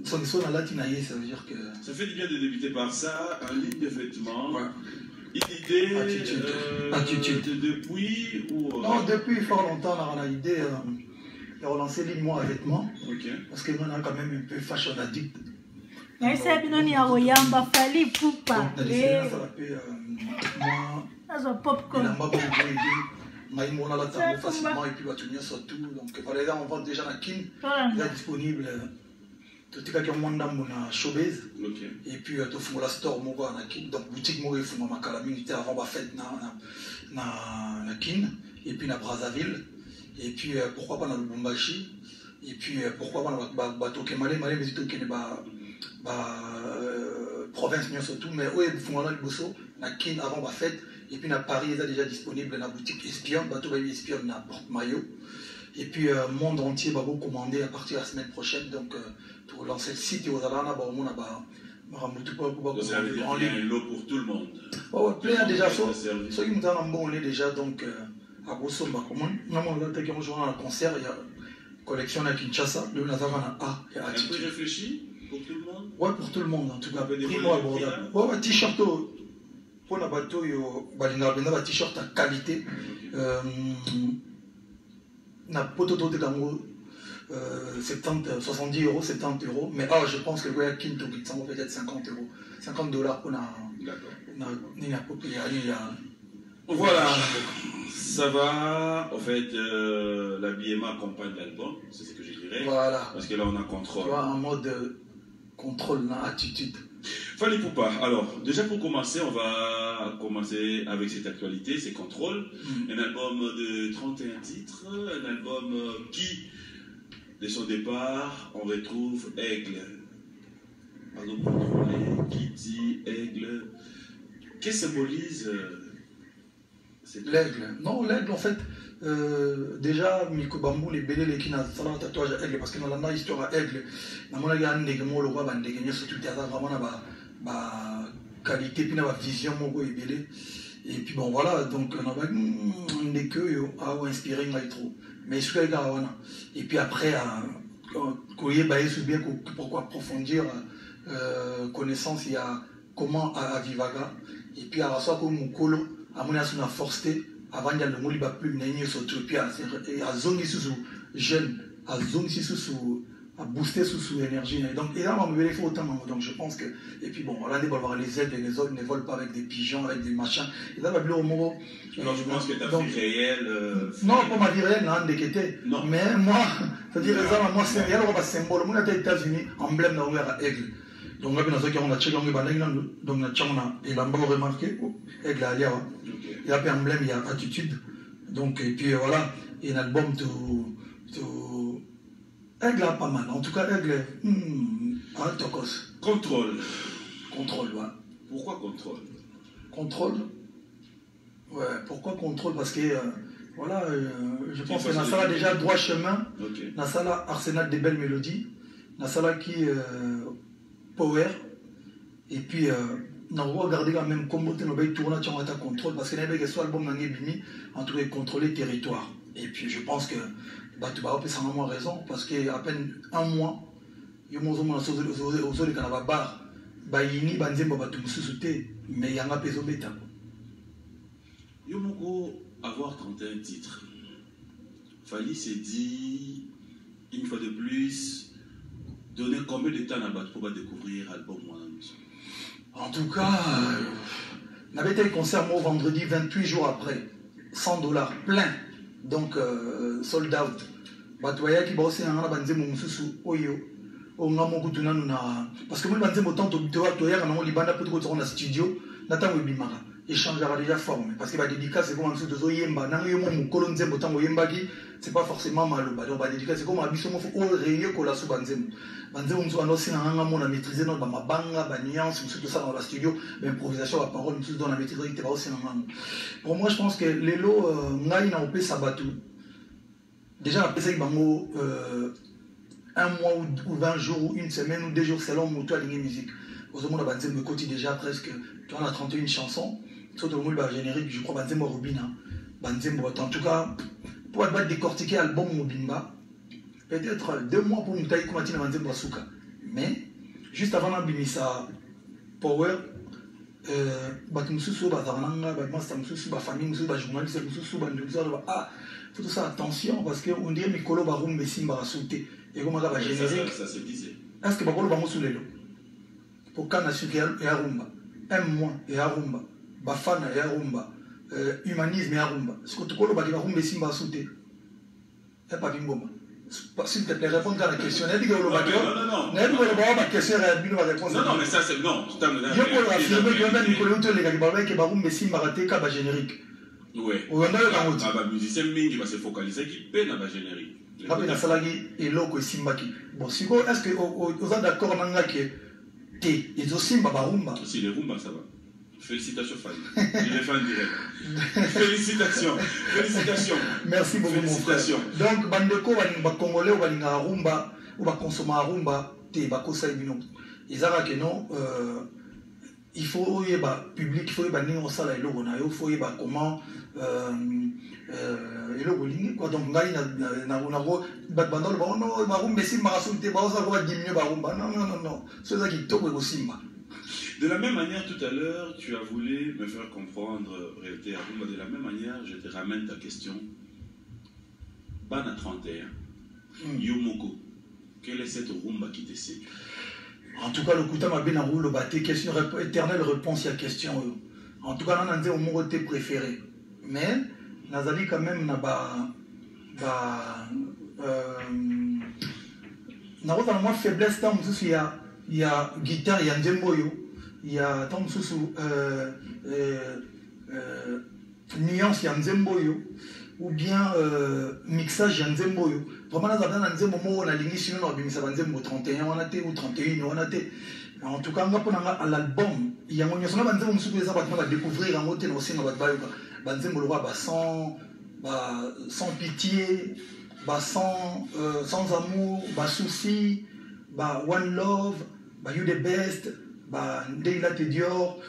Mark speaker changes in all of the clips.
Speaker 1: Son à latinaïe, ça veut dire que...
Speaker 2: Ça fait du bien de débuter par ça, en ligne de vêtements.
Speaker 1: Ouais.
Speaker 2: Une idée
Speaker 1: Attitude.
Speaker 2: Depuis ou...
Speaker 1: Non, depuis fort longtemps, on a l'idée de relancer ligne moi à vêtements.
Speaker 2: Okay.
Speaker 1: Parce que nous, on a quand même un peu fashion addict.
Speaker 3: Mais c'est bien, il y a Oyamba, Fali, Poupa.
Speaker 1: Donc, ça s'appelle moi...
Speaker 3: Ça un popcorn.
Speaker 1: On a la table facilement et puis va tenir surtout. Donc, par exemple, on vend déjà la kin. Il est disponible. Tout est qui est en showbiz. Et puis, tu fais la store, la kin. Donc, boutique, moi, il faut ma calamité avant la fête na kin. Et puis, na Brazzaville. Et puis, pourquoi pas dans le Lubumbashi. Et puis, pourquoi pas dans le bateau qui est malé, mais c'est tout qui est province, surtout. Mais oui, il faut le bosso, la kin avant la fête. Et puis, à Paris, il est déjà disponible dans la boutique Espion, bateau Espion, dans porte-maillot. Et puis, monde entier va vous commander à partir de la semaine prochaine. Donc, pour lancer le site, aux Alana, on
Speaker 2: a ça veut dire qu'il y a un lot pour tout le monde.
Speaker 1: Oui, plein déjà. Ceux qui nous donnent un bon lait déjà, donc, à Bosso, on a un concert, il y a une collection à Kinshasa, le Nazarana A.
Speaker 2: Un peu réfléchi pour tout le monde?
Speaker 1: Oui, pour tout le monde, en tout cas. Primo abordable. Oui, t-shirt. Pour la bateau, il y a un t-shirt à qualité. Na pototo de Gango 70 euros, 70 euros. Mais je pense que le Goya Kinto, ça va peut-être 50 euros. 50 $ pour
Speaker 2: Voilà, ça va. En fait, l'habillement accompagne l'album, c'est ce que je dirais.
Speaker 1: Voilà.
Speaker 2: Parce que là, on a contrôle.
Speaker 1: Tu vois, en mode contrôle, attitude.
Speaker 2: Fali Poupa, alors déjà pour commencer, on va commencer avec cette actualité, c'est Contrôle, un album de 31 titres, un album qui, dès son départ, on retrouve Aigle. Pardon, Contrôler, Kitty, Aigle. Qu'est-ce que symbolise
Speaker 1: l'aigle? Non, l'aigle en fait, déjà, Miko Bambou, les bélés, les qui n'ont pas de tatouage à aigle, parce que dans la histoire à aigle, dans mon avis, il y a un le roi, il y a surtout vraiment qualité, puis la vision, et puis bon voilà, donc on a des que à inspirer trop. Mais ce que et puis après, pourquoi approfondir connaissance, il y a comment à Vivaga, et puis à la fois comme Mukolo, à mon avis, on a forcé avant de le mouiller plus, puis à zone sous jeune, à zone sous à booster sous énergie. Donc, et là, on me fait autant. Donc, je pense que. Et puis, bon, là, on va voir les ailes et les autres ne volent pas avec des pigeons, avec des machins. Et là, au moment.
Speaker 2: Alors, je pense que ta vie réelle.
Speaker 1: Non, pas ma vie réelle, non, mais moi, c'est-à-dire, moi, c'est réel, on va symbole. Moi, aux États-Unis, emblème d'un à aigle. Donc, là, on a checké, on a donc, et là, on a remarqué, aigle à Liawa. Il y a un emblème, il y a attitude. Donc, et puis, voilà, et un album tout. Aigle a pas mal. En tout cas, Aigle, Tokos.
Speaker 2: Contrôle.
Speaker 1: Contrôle, ouais.
Speaker 2: Pourquoi contrôle?
Speaker 1: Contrôle. Ouais, pourquoi contrôle? Parce que, voilà, je pense que Nassala déjà droit chemin.
Speaker 2: Okay.
Speaker 1: Nassala arsenal des belles mélodies. Nassala qui power. Et puis, on va regarder quand même comment on va tourner à contrôle. Parce que n'avait soit album n'a bimi, en tout cas, contrôler territoire. Et puis, je pense que. Tu vas avoir vraiment raison parce qu'à peine un mois, il y a des bar, bayini banzemba batumsusute, mais il y a un peso bêta.
Speaker 2: Il y a avoir 31 titres. Fali s'est dit, une fois de plus, donner combien de temps pour découvrir l'album
Speaker 1: En tout cas, on avait été concert moi vendredi 28 jours après, 100 $ plein. Donc, sold out. Batoya qui bosse en banze mususu oyo onga mokutu nanu na parce que moi banze motant to toya kana libanda peut ko na studio nata webimaka échange déjà formé parce que ba dédicace c'est comme tout zo yemba na yo mo mukolo nzembo tango yembaki c'est pas forcément maloba donc ba dédicace c'est comme abiso mo fo o réunion ko la so banze musu anosi na nga mona maîtriser notre mabanga ba nuance tout ça dans la studio l'improvisation la parole tout dans la maîtrise te ba aussi na nga pour moi je pense que les lots ngai na opé sabatu. Déjà, après ça, il y a un mois ou 20 jours, ou une semaine ou 2 jours, selon mon toit de musique. Aux hommes, on a me côté déjà presque, tu en as 31 chansons. Sauf au monde générique, je crois, Rubina. En tout cas, pour être décortiquer l'album Mobimba, peut-être 2 mois pour Moutaï Koumatina Manzembo Asuka. Mais, juste avant l'Abimisa Power, Batumususu, Bazaranga, Batmasta Mususu, Bafami Mususu, Bajournaliste Mususu, Banduza, ah, faut tout ça attention parce qu'on dirait Mikolo Barum Bessimba a sauté. Et comment va générer.
Speaker 2: Ça se disait.
Speaker 1: Est-ce que Bakolo Bamo sous les lots? Pour Kanasuke et Arumba, M- et Arumba, Bafana et Arumba, humanisme et Arumba. Ce que tu connais, Barum Bessimba a sauté. Et pas Bimboma. S'il te plaît, répondre à la question.
Speaker 2: Non, non.
Speaker 1: Non,
Speaker 2: mais ça, c'est. Non,
Speaker 1: je peux affirmer que même Nicolas Outé, les Barum Bessimba a raté Kaba générique.
Speaker 2: Oui. Musicien Mingi va se focaliser qui peine à la générique.
Speaker 1: Après, Salagi et Loko et Simbaki. Bon, si vous est-ce que vous êtes d'accord avec que T et Simba Barumba?
Speaker 2: Si les Rumba, ça va. Félicitations, Fanny. Je les fais en direct. Félicitations. Félicitations.
Speaker 1: Merci beaucoup, mon frère. Donc, Bandeko, les Congolais, les Rumba, ou les consommer Rumba, T, Bakosa et Bino. Ils ont que non. Il faut y avoir public, il faut y avoir des gens il faut y avoir comment et le bowling quoi donc ngai na bandolo ba no barumbe simba rasulté ba osa ko diminuer barumba non c'est ça qui toque au simba.
Speaker 2: De la même manière tout à l'heure tu as voulu me faire comprendre réalité Arumba de la même manière je te ramène ta question Bana 31 Yomoko quelle est cette rumba qui te séduit?
Speaker 1: En tout cas, le coup m'a bien enroulé le bâté, question éternelle réponse à la question. En tout cas, on a mon côté préféré. Mais, Nazali quand même n'a pas. N'a pas vraiment faiblesse, tant il y a guitare, il y a Ndemboyo, il y a tant nuance, il y a Ndemboyo, ou bien mixage, il y a Ndemboyo. Vraiment, on a l'initiation, on a mis 31, on a été, ou 31, on a été. En tout cas, on a l'album. Il y a un peu de découvrir un hôtel aussi dans le sans pitié, sans amour, souci, one love, you the best, Ndeila Dior,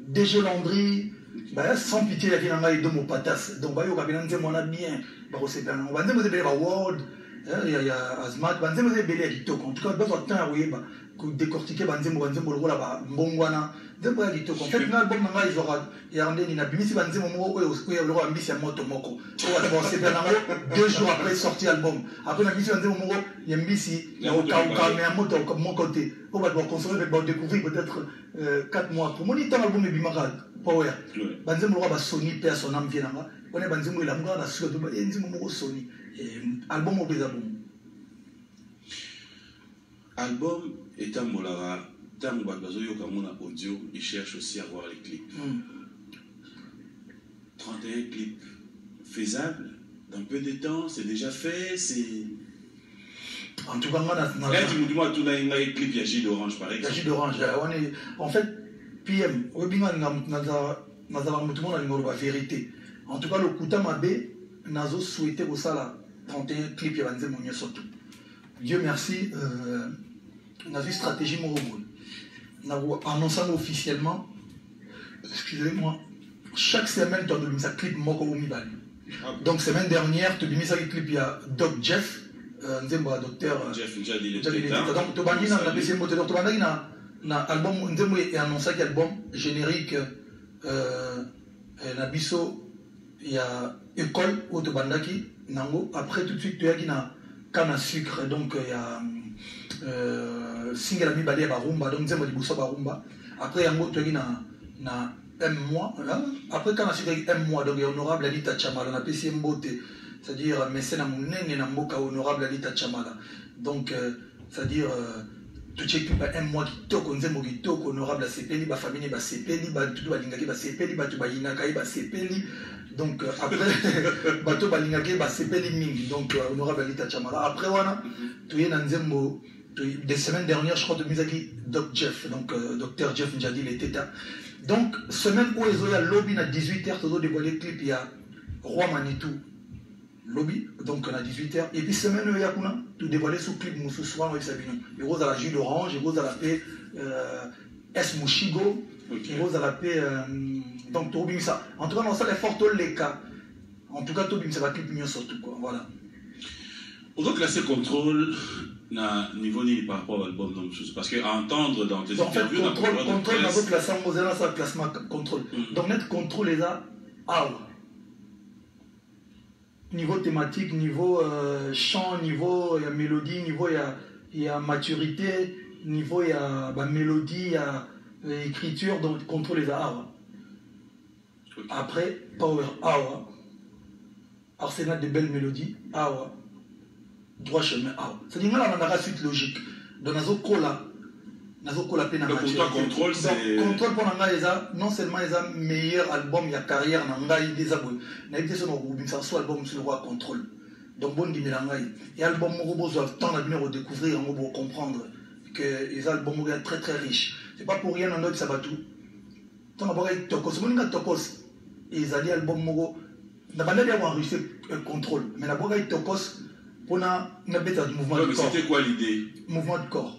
Speaker 1: DG Landry. Sans pitié, il y a deux mots patas. Donc, on a bien. On va dire World, il y a Azmat, on va dire en tout cas, besoin de temps pour décortiquer le rôle là-bas. Mbongwana, en fait, l'album, il y a un des Nabimisi, il y a le roi Mbisi à Motomoko. 2 jours après sorti l'album. Après, il y a Mbisi, il y a un moto comme mon côté. On va consommer, découvrir peut-être 4 mois. Pour mon temps, l'album est bimarade. Power. Banzemo le roi Sony père son âme vient là. On est banzemo il a mangé la suite de banzemo Sony. Album au album.
Speaker 2: Album est un molara. Tant que Kamuna audio, il cherche aussi à voir les clips. 31 clips faisables. Dans peu de temps, c'est déjà fait. C'est.
Speaker 1: En tout cas, moi,
Speaker 2: dis-moi, tu as un clip, il y a Gilles d'Orange par exemple.
Speaker 1: Gilles d'Orange, on est. En fait, PM, on a la vérité. En tout cas, le Kouta Mabé, Nazo souhaitait au sala 31 clips, il y a mon surtout. Dieu merci, on a vu stratégie Moroboul. On a annoncé officiellement, excusez-moi, chaque semaine, tu as donné un clip Moko Mibali. Donc, semaine dernière, tu as mis un clip, il y a Doc Jeff, docteur
Speaker 2: Jeff, déjà dit le
Speaker 1: donc, tu as mis un PC moteur, tu as mis un album, on a annoncé un album générique, Nabiso, il y a École, Otobandaki, Nango. Après, tout de suite, tu as une canne à sucre, donc il y a single ami balé barumba, donc Zemo Dibuso barumba. Après, tu as une un mois, après canne à sucre, un mois, donc honorable Alita Chamala, on a PC Mbote, c'est-à-dire mécène à mon nègre, Namboka, honorable Alita Chamala. Donc, c'est-à-dire. Tu sais que un mois qui toque, on dit que toque, honorable à CPLI, ma famille va CPLI, tout va l'ingaki va CPLI, tu vas Yinakaï va CPLI. Donc après, bateau va l'ingaki va CPLI Ming, donc honorable Alita Chamala. Après, voilà, tu es dans Zembo, des semaines dernières, je crois, de Misaki, Doc Jeff, donc docteur Jeff Njadi, les tétas. Donc, semaine où ils ont à lobby à 18h, ils ont dévoilé le clip, il y a Roi Manitou. Lobby, donc on a 18h. Et puis semaine où il y a tout dévoilé sous clip Moussou Soir avec Sabino. Il rose à la jus d'orange, il rose à la paix S Mouchigo, il rose à la paix donc Tourbi ça. En tout cas, dans ça, les fortes les cas. En tout cas, tout ça va clip mieux surtout quoi. Voilà.
Speaker 2: Autant classer contrôle na niveau ni par rapport à l'album non chose parce que à entendre dans tes interviews
Speaker 1: contrôle n'a pas classé en moselle ça classement contrôle. Donc net contrôle les a niveau thématique, niveau chant, niveau mélodie, niveau il y a maturité, niveau il y a mélodie, il y a écriture, donc contrôle les a okay. Après power arsenal de belles mélodies droit chemin c'est-à-dire là on a la suite logique donc nazo kola peine
Speaker 2: donc pour toi contrôle c'est
Speaker 1: contrôle pour nanga non seulement les meilleur album il y a carrière nanga des abou na été son groupe ça soit album sur le roi contrôle donc bon dit nanga et album mo zo temps à venir redécouvrir on va comprendre que les albums sont très très riches c'est pas pour rien en autre ça va tout tant d'abord tokos moninga tokos et les albums mo na banda dia enregistré contrôle mais la boga tokos pour na bêta du mouvement du corps.
Speaker 2: C'était quoi l'idée?
Speaker 1: Mouvement du corps.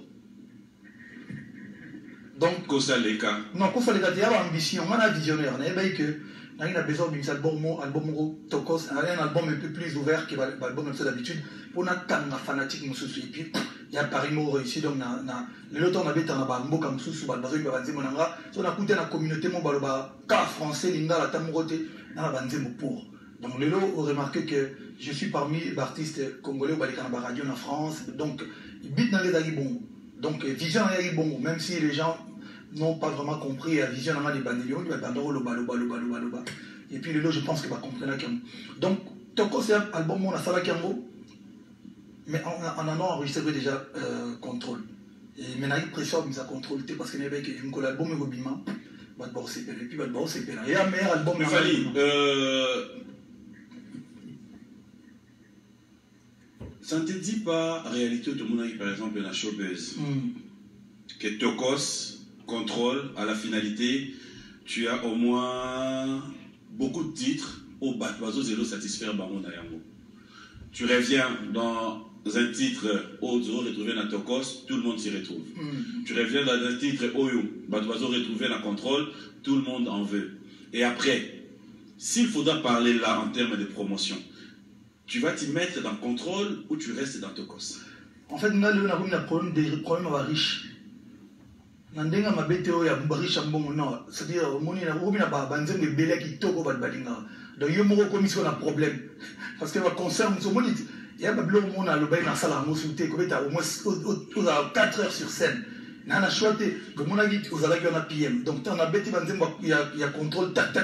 Speaker 1: Donc
Speaker 2: Kosaleka.
Speaker 1: Non, Kosaleka il y a ambition, on a visionnaire, on a que on a besoin d'un album tokos, un album un peu plus ouvert que l'album comme d'habitude pour na tanga fanatique nous et puis il y a Paris mo réussi donc na le temps on avait dans ba mboka mususu ba bazo ba banzemo nanga so na kuté na communauté mo baloba ka français linga la tamurote na banzemo pour. Donc Lelo a remarqué que je suis parmi les artistes congolais au Balikana Radio en France, donc ils bitent dans les agibons. Donc vision dans les agibons, même si les gens n'ont pas vraiment compris la vision dans les bandelions, ils vont loba. Et puis Lelo, je pense qu'il va comprendre qu'il y a. Donc Toko c'est un album on a ça là mais on en a enregistré déjà contrôle. Et maintenant il préfère que ça contrôle parce qu'il y a un album Robima, Badbor Sepel et puis Badbor Sepel. Et un meilleur album.
Speaker 2: Mais Fali, ça ne te dit pas, en réalité, tout le monde a par exemple la showbiz, que Tokos contrôle à la finalité, tu as au moins beaucoup de titres au Batwazo Zélo satisfaire Bamon Nayango. Tu reviens dans un titre Ozo retrouvé dans Tokos, tout le monde s'y retrouve. Tu reviens dans un titre Oyo, Batwazo retrouvé dans Contrôle, tout le monde en veut. Et après, s'il faudra parler là en termes de promotion, tu vas t'y mettre dans Contrôle ou tu restes dans Tokos?
Speaker 1: En fait, nous avons un problème de riches. Nous avons un problème de riches. C'est-à-dire, nous avons un problème de toko. Donc, il y a un problème. Parce que le concert, il y a un problème de la salle à Mosouté, au moins 4 heures sur scène. Nous avons choisi que nous avons un PM. Donc, il y a Contrôle, tac.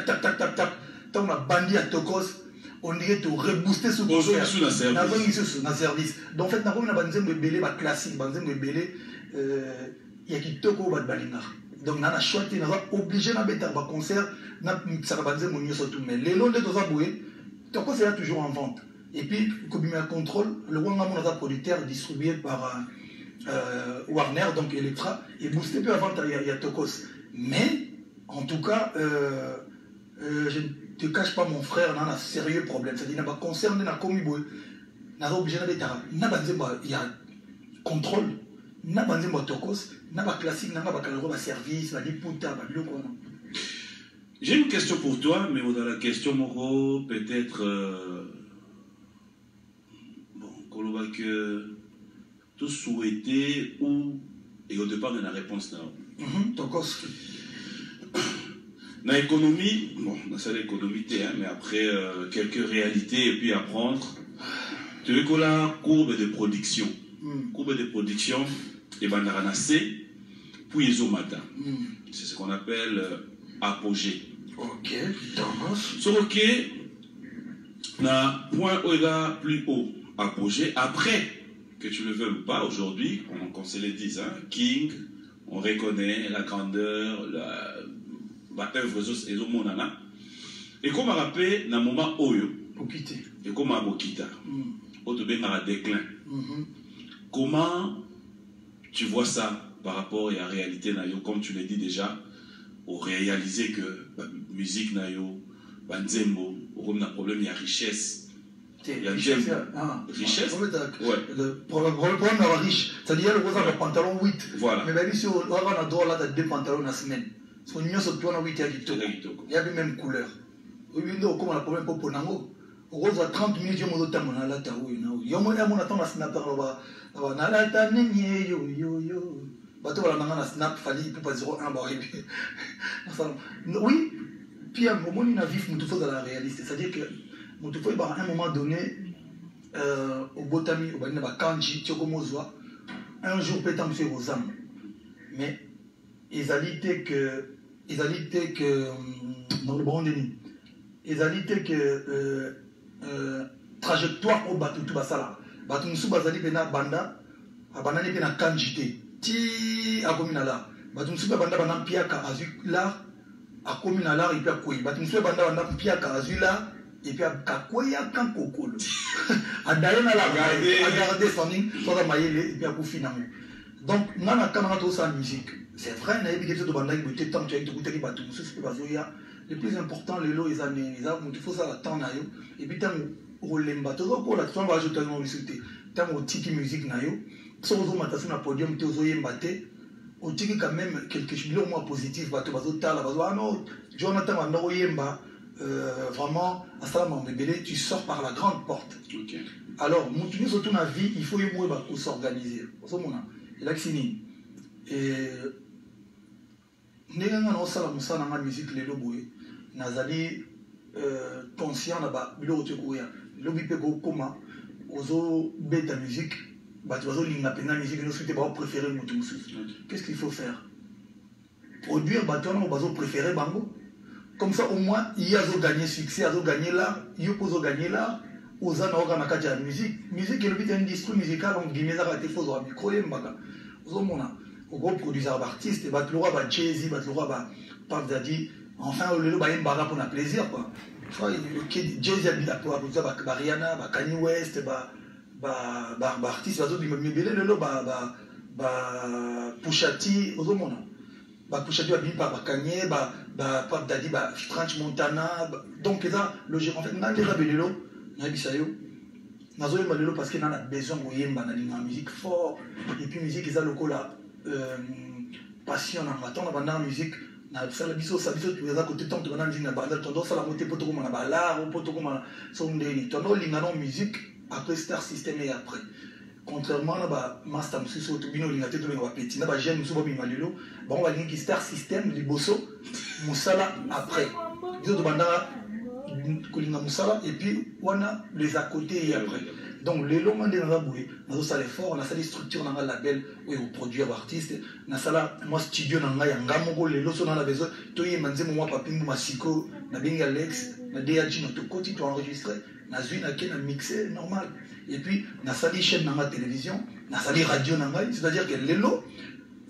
Speaker 1: On a bandit à Tokos. On dirait de rebooster ce concert. Nous avons un service. Donc en fait, nous avons un belé classique, un belé il y a qui toko balinga. Donc nous avons choisi, nous avons obligé de mettre un concert, nous avons surtout mais les noms de nos aboués, toko c'est toujours en vente. Et puis comme il y a un contrôle, le Wangamo est un producteur distribué par Warner, donc Electra, et boosté peu avant il y a Tokos. Mais en tout cas, je ne te cache pas mon frère, on a un sérieux problème. C'est-à-dire qu'il y a un concert, il y a un obligé il y a contrôle, il y a un tokos, il y a un classique, il y a un service, il y a un
Speaker 2: J'ai une question pour toi, mais dans la question, Moro, peut-être. Bon, que tout souhaité ou. Et au départ, on a la réponse là.
Speaker 1: Tokos.
Speaker 2: Dans l'économie, bon, dans l'économie, mais après quelques réalités et puis apprendre. Tu veux qu'on a courbe de production. Courbe de production, et ben on a C, puis isomata. C'est ce qu'on appelle apogée.
Speaker 1: Ok,
Speaker 2: sur OK, na point OEGA plus haut, apogée. Après, que tu le veux ou pas, aujourd'hui, on se le dise, hein, King, on reconnaît la grandeur, la œuvre et au monana. Et comme on rappelle, dans le moment Oyo, et comme on Bokita, au déclin. Comment tu vois ça par rapport à la réalité, comme tu l'as dit déjà, au réaliser que la musique, Banzembo, on a un problème, il y a richesse. Il y a richesse.
Speaker 1: Ouais. Le problème est riche. C'est-à-dire que vous avez un pantalon 8.
Speaker 2: Voilà.
Speaker 1: Mais si on a droit à 2 pantalons la semaine, parce qu'on y a 8 il y a même couleur. Comme on a un problème pour Ponango. Rose à 30 minutes, yo mozo tamona la ta oui na oui. Yo mo na ton snapper na la ta nenye yo yo yo. Bato wala na snap fali pour pas 01 ba oui. Puis à un moment il a vif mutu faut dans la réalité, c'est-à-dire que mutu faut à un moment donné au botami au bana ba kanji toko mozwa un jour pétant monsieur Rosam. Mais ils allaient que dans le bon déni. Ils allaient que trajectoire au bateau tout basala bateau musu bazali pena banda abanani pena kanjité ti akomina la bateau musu banda bana piaka azu la akomina la et puis akoi bateau musu banda piaka azu la et puis akakoya kan kokolo adayena la regarder famille soit maïle et puis akufina donc nana kamana to sa musique c'est vrai na ebi de banda qui tant tu as écouté les bateau musu c'est bazoya le plus important les lots ils il faut ça attendre et puis tant rolemba toujours pour la tu vas ajouter un résultat tant au tiki musique na yo so zo matasu na podium te zo yemba te au tiki quand même quelque chose au moins positif bato bazo tala bazo ah non Jonathan anda yemba vraiment assalamu mbele tu sors par la grande porte.
Speaker 2: OK.
Speaker 1: Alors mutuni surtout na vie il faut yemwe ba pour s'organiser so mona il a fini et ndenge ngana osala musana na musique lelo boye nazali conscient na ba bilo otekoya lobi pe ko koma ozo beta musique ba tu ozo linga pena musique no suite ba préférer mutu mususu. Qu'est-ce qu'il faut faire? Produire ba tu on bazo préférer bango comme ça au moins il y a zo gagner succès azo gagner là yo pozo gagner là oza na oka na kati ya musique le but industrie musicale on guillemets za te fozo micro yembaka ozo mona au gros produiseur d'artistes ba tu ba Jay-Z ba tu ba Puff Daddy enfin le ba yembaka pour na plaisir quoi. Jay-Z a pour Rihanna, Kanye West, artiste, Pusha T, Pusha T a Kanye, Puff Daddy, French Montana. Donc, en fait, on a des abellos, on a bisayo. Nazo yemba parce qu'il en a besoin de yemba na musique fort et puis musique ils a le cola passion en attendant la musique. Na sala biso tu eza côté tant tona ndina banda tondo sala moté poto ko na bala ou poto ko na sondeli tondo linga no musique après star system et après contrairement à ba master mususu to bino linga te to ba petit na ba jeune mususu ba bimalelo ba on va linga star system liboso musala après biso to banda ko linga musala et puis wana les à côté et après. Donc les longs mandés dans la boulée, dans ça l'effort, on a ça les structures dans le label où on produit un artiste, on a ça là moi studio dans la yangamogo les lots dans la maison, toi y manze moi papingu masiko, na binga Alex, na DAG notre côté tu enregistré, na zui na ken na mixé normal. Et puis on a ça les chaînes dans la télévision, on a ça les radios dans la, c'est-à-dire que les lots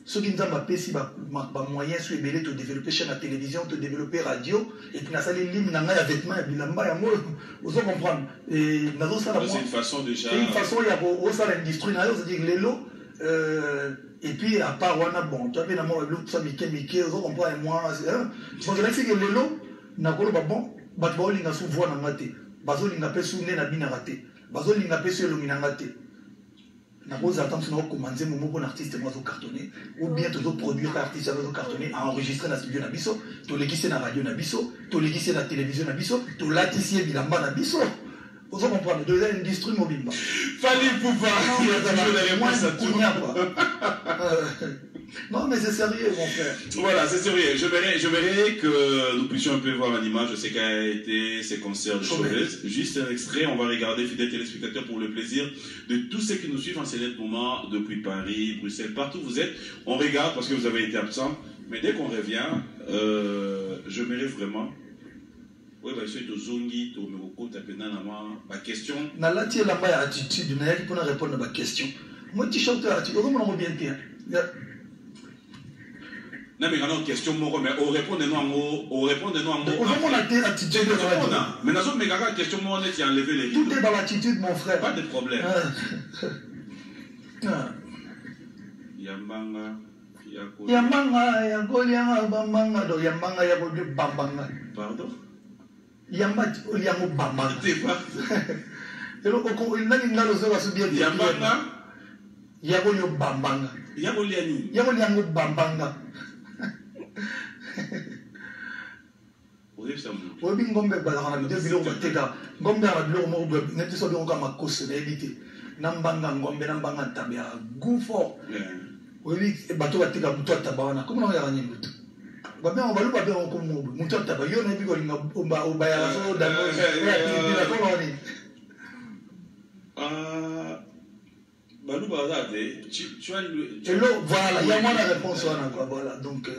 Speaker 1: ceux qui nous ont appelé si moyen sur les te développer chaîne à télévision, te développer radio, et puis nous allons lire dans les vêtements, et puis là-bas, vous allez comprendre. Et
Speaker 2: c'est une façon déjà.
Speaker 1: C'est une façon, il y a aussi l'industrie, c'est-à-dire les lots, et puis à part, bon, tu as bien amour, tout ça, Mickey, vous allez comprendre, moi, donc là, c'est que les lots, n'a pas bon, batbo linga sous voix na ngate, bazo linga pe sous ne na bina ngate, bazo linga pe sous lumina ngate. Na pose attention na commencer mon bon artiste moi zo cartonner ou bien to produire artiste zo cartonner à enregistrer na studio na biso to lekise na radio na biso to lekise na télévision na biso to latisie bilamba na biso vous comprenez de l'industrie mobile
Speaker 2: fallait pouvoir moi ça tourne
Speaker 1: non mais c'est sérieux mon frère.
Speaker 2: Voilà, c'est sérieux. Je verrai que nous puissions un peu voir l'image de ce qu'a été ces concerts de Showbiz. Juste un extrait, on va regarder, fidèles téléspectateurs, pour le plaisir de tous ceux qui nous suivent en ce moment depuis Paris, Bruxelles, partout où vous êtes. On regarde parce que vous avez été absent. Mais dès qu'on revient, je verrai vraiment. Oui, bah, je suis au Zongi, au Méroko, ma question.
Speaker 1: Na la tie la ma attitude, na yaki pour répondre à ma question. Moi, tu chantes attitude, on m'a bien dit.
Speaker 2: Non mais quand question mais on répond de nous en haut, on répond de nous en haut.
Speaker 1: On a des attitudes.
Speaker 2: Mais dans une méga question on est enlevé les
Speaker 1: tout est dans l'attitude mon frère.
Speaker 2: Pas de problème. Yambanga,
Speaker 1: Yagolia Bambanga, do Yambanga Yago Bambanga.
Speaker 2: Pardon?
Speaker 1: Yamba Oliamo Bambanga.
Speaker 2: C'est pas.
Speaker 1: Et donc il n'a pas le zéro à subir.
Speaker 2: Yambanga
Speaker 1: Yago Bambanga.
Speaker 2: Yagoliani.
Speaker 1: Yago Bambanga. oyebi ngombe bazalaka na bide biloko bateka ngombe ala biloko moko neti so biloko kama kose nayebi te na mbanga ngombe na mbanga ntabe ya goût fort oyebi bato bateka mutu ataba wana komi na oyaka nini mutu babengo baluba bengo ko mobu mutu ataba yo nayebi kolinga obayaka so dangobilakolo nini
Speaker 2: Baluba Azade, tu as une...
Speaker 1: Hello, voilà, il y a moins la réponse, voilà. Donc,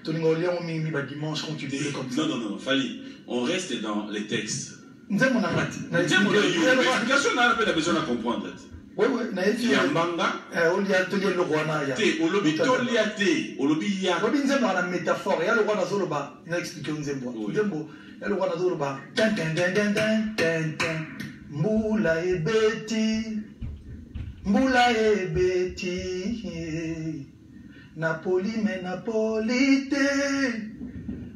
Speaker 1: tu as mis dimanche quand tu dis comme ça.
Speaker 2: Non, Fali, on reste dans les textes.
Speaker 1: Nous avons
Speaker 2: l'explication, on a besoin de comprendre.
Speaker 1: Oui,
Speaker 2: il y a Mbanga,
Speaker 1: on y a le roi.
Speaker 2: On lobby, il y a
Speaker 1: la métaphore, il y a le roi Nazoloba, il a expliqué Nzembo. Il y a le roi Nazoloba. Moula et Betty. Mbula ebeti Napoli me Napoli te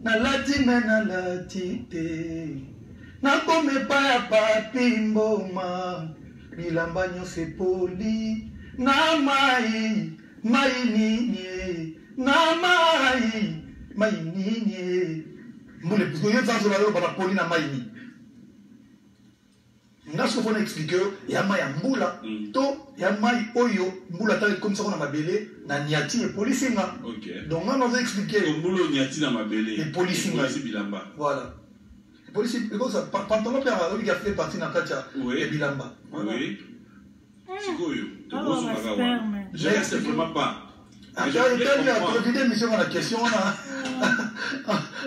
Speaker 1: Nalati me nalati te Nakome pa ya papi mboma Bilamba nyose poli Na mai nini Na mai nini Mbule puisque yo tsanzo la yo para poli na mai nini Nasko fona expliquer ya mai ya mbula to ya mai oyo mbula tali comme ça on a mabele na niati et policinga. Donc on va expliquer
Speaker 2: mbula niati na mabele
Speaker 1: et policinga
Speaker 2: bilamba.
Speaker 1: Voilà. Et polici because pantalon père il a fait partie na kacha et bilamba.
Speaker 2: Oui. Sikoyo. Je
Speaker 3: ne
Speaker 2: reste vraiment pas.
Speaker 1: Tu as profité de la question là.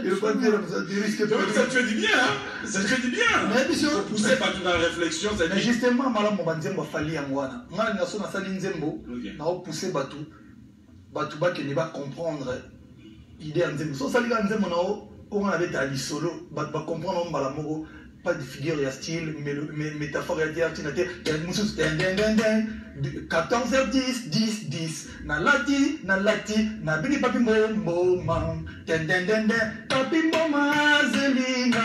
Speaker 1: Il ne faut pas dire ça, tu risques de...
Speaker 2: Ça te fait du bien, hein? Ça te fait du bien.
Speaker 1: Mais bien sûr.
Speaker 2: Faut pousser pas tout dans la réflexion.
Speaker 1: Mais justement, madame Mobanzembo fali yangwana. Ngana naso na sali nzembo. Na o pousser batu. Batu ba ke ne ba comprendre idée nzembo. So sali nzembo na o on avait ta solo. Ba comprendre mbala moko. Pas de figure et style, mais métaphore et dire, 14h10, 10. Na lati, na bini papi mboma. Papi mboma zelinga.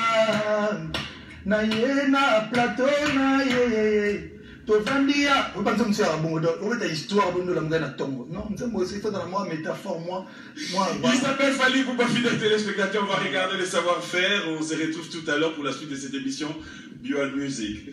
Speaker 1: Na ye na plateau na ye. Tovandia, vous pensez que c'est un bon on va histoire de la mgana tongo. Non, c'est ça dans moi métaphore moi.
Speaker 2: Il s'appelle Fali pour pas finir téléspectateurs, on va regarder les savoir-faire, on se retrouve tout à l'heure pour la suite de cette émission Bio and Music.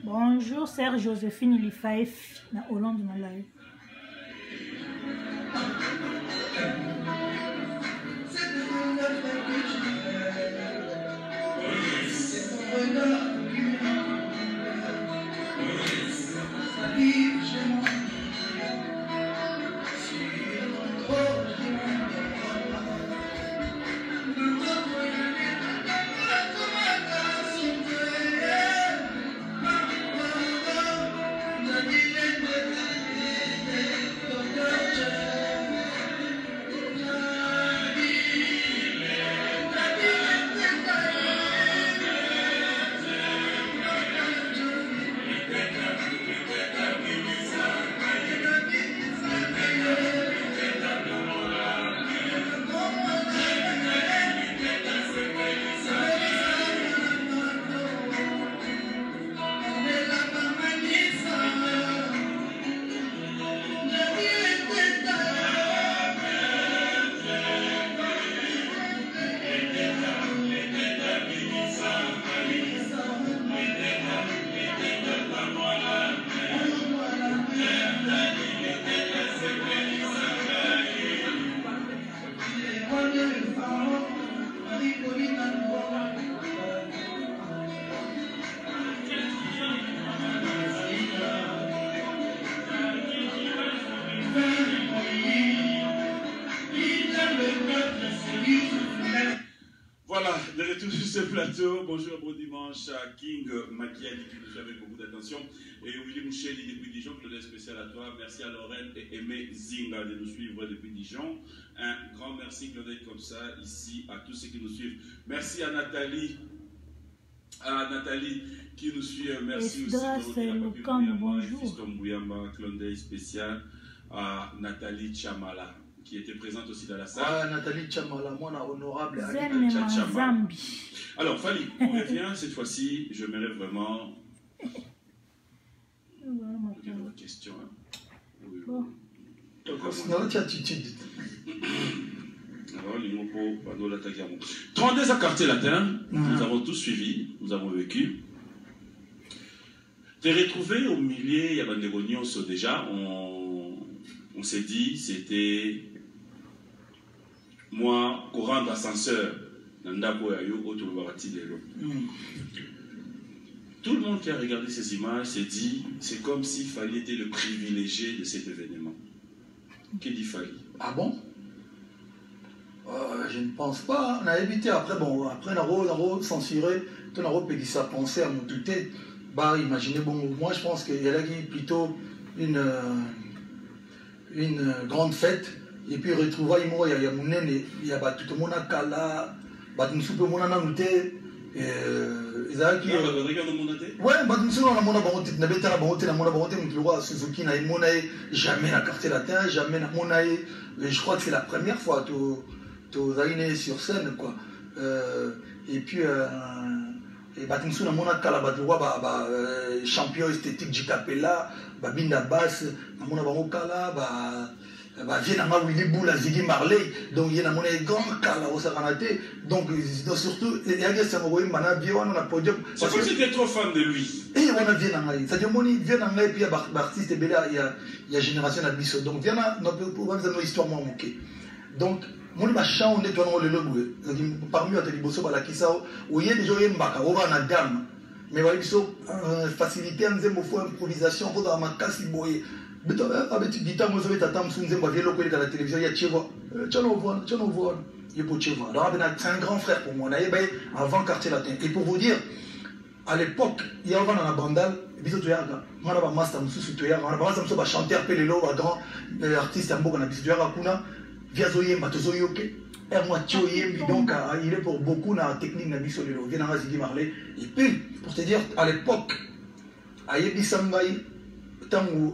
Speaker 3: Bonjour, Sœur Joséphine Lifaef, na Hollande Malaye.
Speaker 2: Voilà, de retour sur ce plateau. Bonjour, bon dimanche à King Makiadi qui nous suit avec beaucoup d'attention. Et Willy Moucheli depuis Dijon, Claude spécial à toi. Merci à Lorraine et Aimé Zinga de nous suivre depuis Dijon. Un grand merci, Claudette, comme ça, ici, à tous ceux qui nous suivent. Merci à Nathalie À Nathalie qui nous suit, merci
Speaker 3: Esdras,
Speaker 2: aussi.
Speaker 3: c'est le camp, bonjour.
Speaker 2: Fiston Bouyamba, clin d'œil spécial à Nathalie Chamala, qui était présente aussi dans la salle.
Speaker 1: Ah, Nathalie Chamala, moi, honorable.
Speaker 3: Zen Zambi.
Speaker 2: Alors, Fali, on revient cette fois-ci. Je m'aimerais vraiment. Quelle est votre question?
Speaker 3: Bon.
Speaker 1: Non, tu as attitude.
Speaker 2: Alors, 32 à quartier latin, nous avons tous suivi, nous avons vécu. T'es retrouvé au milieu, il y a des réunions, déjà, on s'est dit, c'était moi, courant d'ascenseur, tout le monde qui a regardé ces images s'est dit, c'est comme si Fali était le privilégié de cet événement. Que dit Fali?
Speaker 1: Ah bon? Je ne pense pas. On a évité après, bon, après on a censuré, on a pensé à mon douter. Bah, imaginez, bon, moi je pense qu'il y a plutôt une grande fête, et puis retrouvailles, il y a mon nez, il y a tout le monde à Kala, nous soupe mon ananoté, ils ont qui. Ouais, nous sommes dans mon abonné, n'a pas été abonné, nous le Suzuki n'a jamais la carte latin, jamais la monnaie. Je crois que c'est la première fois aux Aïnés sur scène, quoi. Et puis, nous sommes dans mon Kala, champion esthétique du Capella, Binda Bass, dans mon Kala, vient à Willy Boula, Ziggy Marley, donc il y a un grand Kala au Saranate, donc surtout, il y a des Samouraïs, on a podium.
Speaker 2: C'est comme si tu étais trop fan de lui.
Speaker 1: Et on a bien en aïe. C'est-à-dire, il vient en aïe, puis il y a l'artiste, il y a génération d'Abisso. Donc, il y a nos histoires moins moquées. Donc, mon machin, on est dans le logo. Parmi les Bosso, où il y a des gens qui ont une dame. Mais il y a facilité, improvisation, il y a un casse boye. Mais tu dis, tu as la télévision, il y a Tchevo. Tu en vois. C'est un grand frère pour moi. Avant quartier latin. Et pour vous dire, à l'époque, il y avait dans la bandale, il y avait un master, il y avait un chanteur, un grand artiste, donc il est pour beaucoup dans la technique de et puis, pour te dire, à l'époque, à Yebisambaï, tant où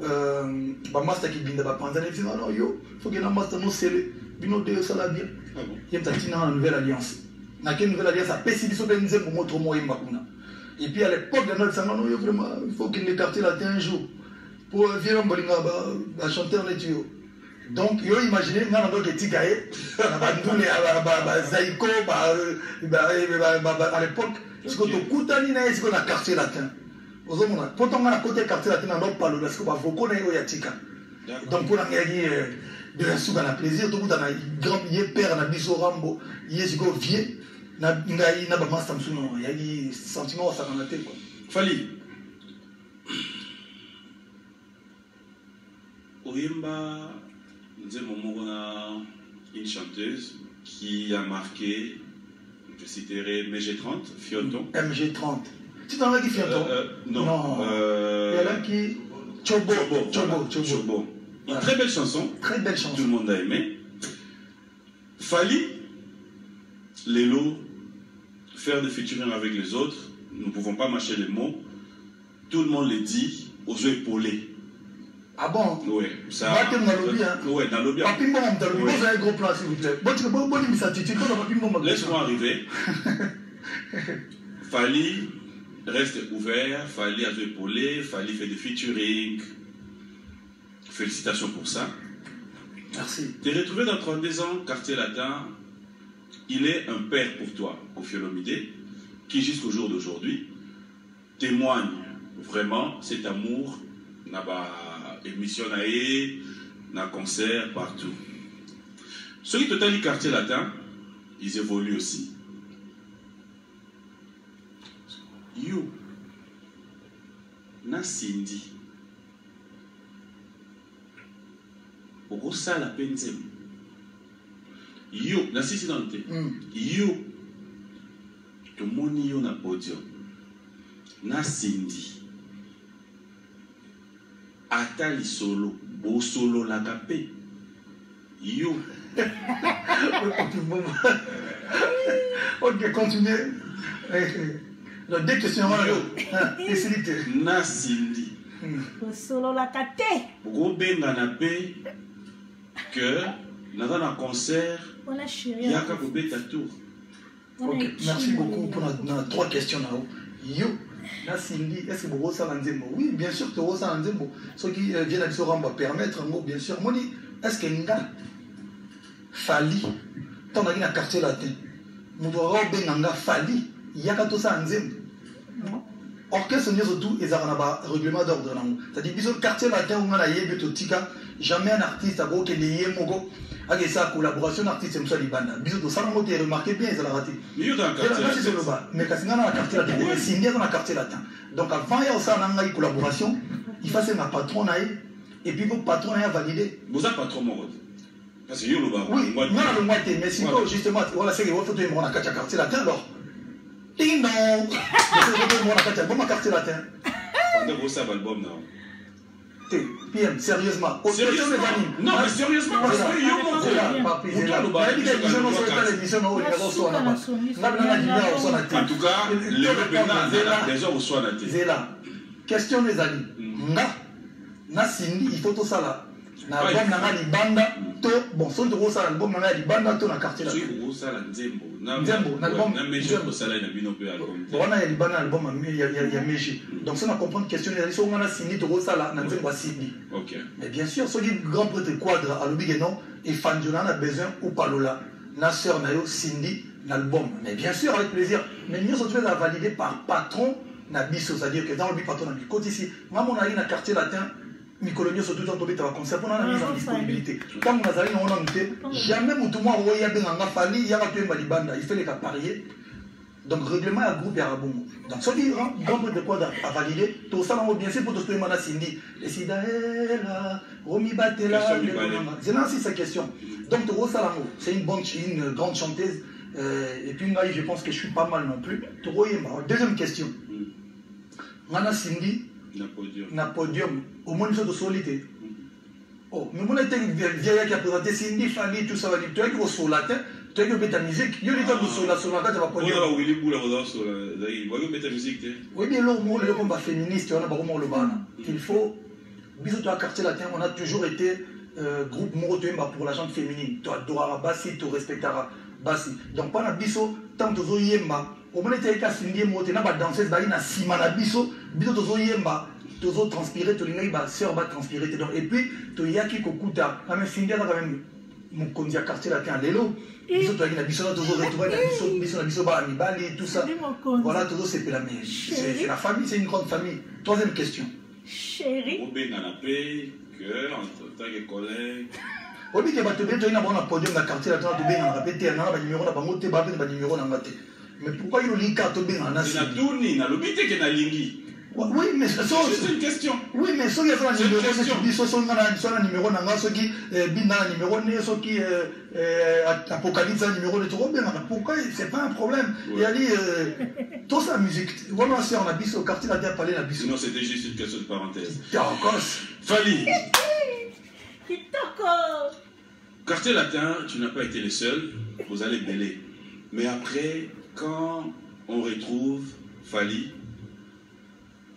Speaker 1: master qui binda Panzani, il dit non, il faut que le master nous scelle, bino de ça la bien. Il y a une nouvelle alliance. Dans quelle nouvelle alliance, à Pessi, pour montrer moi et puis à l'époque de notre salon, il faut qu'il écarte la un jour pour venir en chanter en étude. Donc, il faut imaginer, il y a un petit gars, Zaïko, à l'époque, ce qu'on a ce qu'on a quartier latin. Pourtant, on a côté quartier latin, on a pas le parce qu'on va vous connaître au Yatika. Donc, on a de la soupe à la plaisir, tout le monde a un grand père, un biseau Rambo, il y a ce qu'on vient. Il y a des sentiments à la tête.
Speaker 2: Fali. Oyemba, nous avons une chanteuse qui a marqué, je citerai MG30, Fionton.
Speaker 1: MG30. Tu t'en as dit Fionton?
Speaker 2: Non.
Speaker 1: Il y a là qui.
Speaker 2: Chobo. Une très belle chanson.
Speaker 1: Très belle chanson.
Speaker 2: Tout le monde a aimé. Fali, Lélo, faire des featuring avec les autres, nous ne pouvons pas mâcher les mots. Tout le monde les dit aux yeux épaulés.
Speaker 1: Ah bon?
Speaker 2: Oui, ça.
Speaker 1: Oui,
Speaker 2: dans le lobby.
Speaker 1: Vous avez un gros plan, s'il vous plaît.
Speaker 2: Laisse-moi arriver. Fali reste ouvert, Fali à yeux épaulés, Fali fait des featuring. Félicitations pour ça.
Speaker 1: Merci.
Speaker 2: Tu es retrouvé dans 32 ans, quartier latin. Il est un père pour toi, Koffi Olomide, qui jusqu'au jour d'aujourd'hui témoigne vraiment cet amour dans émission, dans concert, partout. Ceux qui totalent le quartier latin, ils évoluent aussi. Yo, na Cindy, au ça la penzem. Yo, na sisi dans le thé. Yo, to moni yo na podium. Na Cindy. Atali solo, bo solo la capé. Yo.
Speaker 1: Ok, continuez. Donc, deux questions, facilité.
Speaker 2: Na Cindy.
Speaker 3: Solo la kate.
Speaker 2: Gros bengana pe que dans un concert,
Speaker 3: On a chéri.
Speaker 2: il y a qu'à couper ta tour.
Speaker 1: Ok, merci beaucoup pour nos 3 questions. Yo, là, Cindy, est-ce que vous avez ça? Oui, bien sûr que vous avez ça. Ceux qui viennent à Bissoram va permettre, bien sûr. Moi, est-ce que nga Fali, tant que dans le quartier latin, nous devons avoir Fali, il y a tout ça en Zim. Orchestre, nous surtout, ils ont un règlement d'ordre. C'est-à-dire, le quartier latin, où on a yé, jamais un artiste a beau qu'il y ait mogo. Avec sa collaboration artiste, c'est M. Libana. Bisous, ça m'a remarqué bien, ils ont raté.
Speaker 2: Mais il y a dans le quartier
Speaker 1: latin. Mais quand on a un quartier latin, c'est bien dans le quartier latin. Donc, avant, il y a aussi une collaboration. Il faut faire ma patronne, et puis votre patron a validé.
Speaker 2: Vous avez pas trop mon rôle. Parce que yo le bas.
Speaker 1: Oui, non, le moitié, mais si vous, justement, voilà, c'est que vous faites un quartier latin, alors. Ding dong! Bon, ma quartier latin.
Speaker 2: Quand vous savez l'album, non?
Speaker 1: PM, sérieusement.
Speaker 2: Sérieusement? Non, mais sérieusement, parce que yo mon en tout cas, les gens reçoivent la tête.
Speaker 1: Zéla. Question les amis. Na Cindy, il faut tout ça là. Na album na libanda to bon so to ça album na libanda to na quartier là.
Speaker 2: Tu ça la Nzembo.
Speaker 1: Nzembo, na album.
Speaker 2: Na meje ko ça là na bino pe album.
Speaker 1: Bon na libanda album il y a meje. Donc ça on comprendre question les amis so na Cindy to ça là na Nzembo Cindy.
Speaker 2: OK.
Speaker 1: Mais bien sûr, ceux qui grand prêtre quadre à l'obig non et Fanjona a besoin ou palola. Na sœur na yo Cindy l'album. Mais bien sûr avec plaisir. Mais nous sommes à valider par patron na biso, c'est-à-dire que dans le patron na côté ici, moi mon ali na quartier latin Micolonio surtout dans le concert pour la mise en disponibilité. Quand on a noté, jamais Moutouma Roya Benanga Fali, il y a un peu Malibanda, il fait les cas parier. Donc, règlement à groupe et à bon. Donc, ce qui est grand de quoi à valider, tout ça, on bien fait pour tout ce que Mana Cindy. Les Sidaela, Romi Batela, c'est là aussi sa question. Donc, Toro Salamo, c'est une grande chanteuse. Et puis, je pense que je suis pas mal non plus. Toro Yema. Deuxième question. Mana Cindy. Na podium au moins de solité. Oh, mais mon était vieille qui a présenté Cindy Fali tout ça va dire tu as qui sur la tête, tu as qui mettre la musique, il y a des gens sur la tête va podium.
Speaker 2: On a Willy Boula sur la il va mettre la musique.
Speaker 1: Oui mais le combat féministe on a pas comment le bana. Il faut bisous toi quartier latin on a toujours été groupe Morotemba pour la gente féminine. Tu adoreras Bassi, tu respecteras Bassi. Donc pas na biso tant to yemba au moins était qu'à Cindy Moté na ba danseuse ba ina sima na biso to yemba to transpirer to linga ba sœur ba transpirer donc et puis to yaki kokuta na même Cindy na quand même mon kondia quartier latin lelo biso to na biso to retrouver na biso ba ni bali tout ça voilà tout c'est la même c'est la famille c'est une grande famille. Troisième question.
Speaker 3: Chérie
Speaker 2: on ben na paix que entre tant que collègues
Speaker 1: obi ke bato beto ina bona podium na quartier latin to ben na répéter na ba numéro na bango te ba ben ba numéro na ngate. Mais pourquoi il y a une carte bien en Asie?
Speaker 2: Il y a l'obité qui est dans l'ingui.
Speaker 1: Oui, mais c'est
Speaker 2: une question.
Speaker 1: Oui, mais ceux qui ont un numéro, ceux qui disent sont un numéro, ceux qui binent un numéro, ceux qui apocalypse un numéro de trop bien. Pourquoi? C'est pas un problème. Il y a dit, tout ça, musique. Voilà, c'est on a bis au quartier, la parlé la bis.
Speaker 2: Non, c'était juste une question de parenthèse.
Speaker 1: Caracos.
Speaker 2: Fali.
Speaker 3: Kitoko.
Speaker 2: Quartier latin, tu n'as pas été le seul. Vous allez bêler. Mais après, quand on retrouve Fali,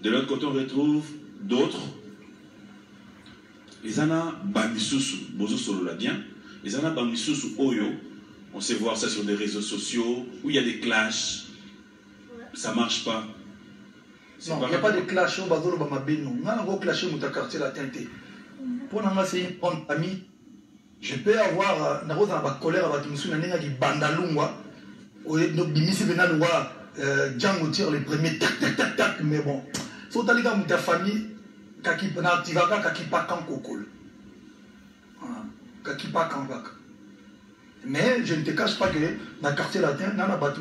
Speaker 2: de l'autre côté on retrouve d'autres. Les ana bamisusu, bozo solo la bien. Les ana bamisusu oyo. On sait voir ça sur des réseaux sociaux où il y a des clashs. Ça marche pas.
Speaker 1: Non, il n'y a pas de clash au bazolo bamabino. On a un gros clash au quartier latin. Pour nous, c'est une bonne amie. Je peux avoir une colère avec une bandalungwa. Donc, Bimissi Benal Django tire les premiers tac tac tac tac, mais bon. Si tu as ta famille, tu vas pas quand kokol. Kakipa quand vac. Mais je ne te cache pas que dans le quartier latin, on a battu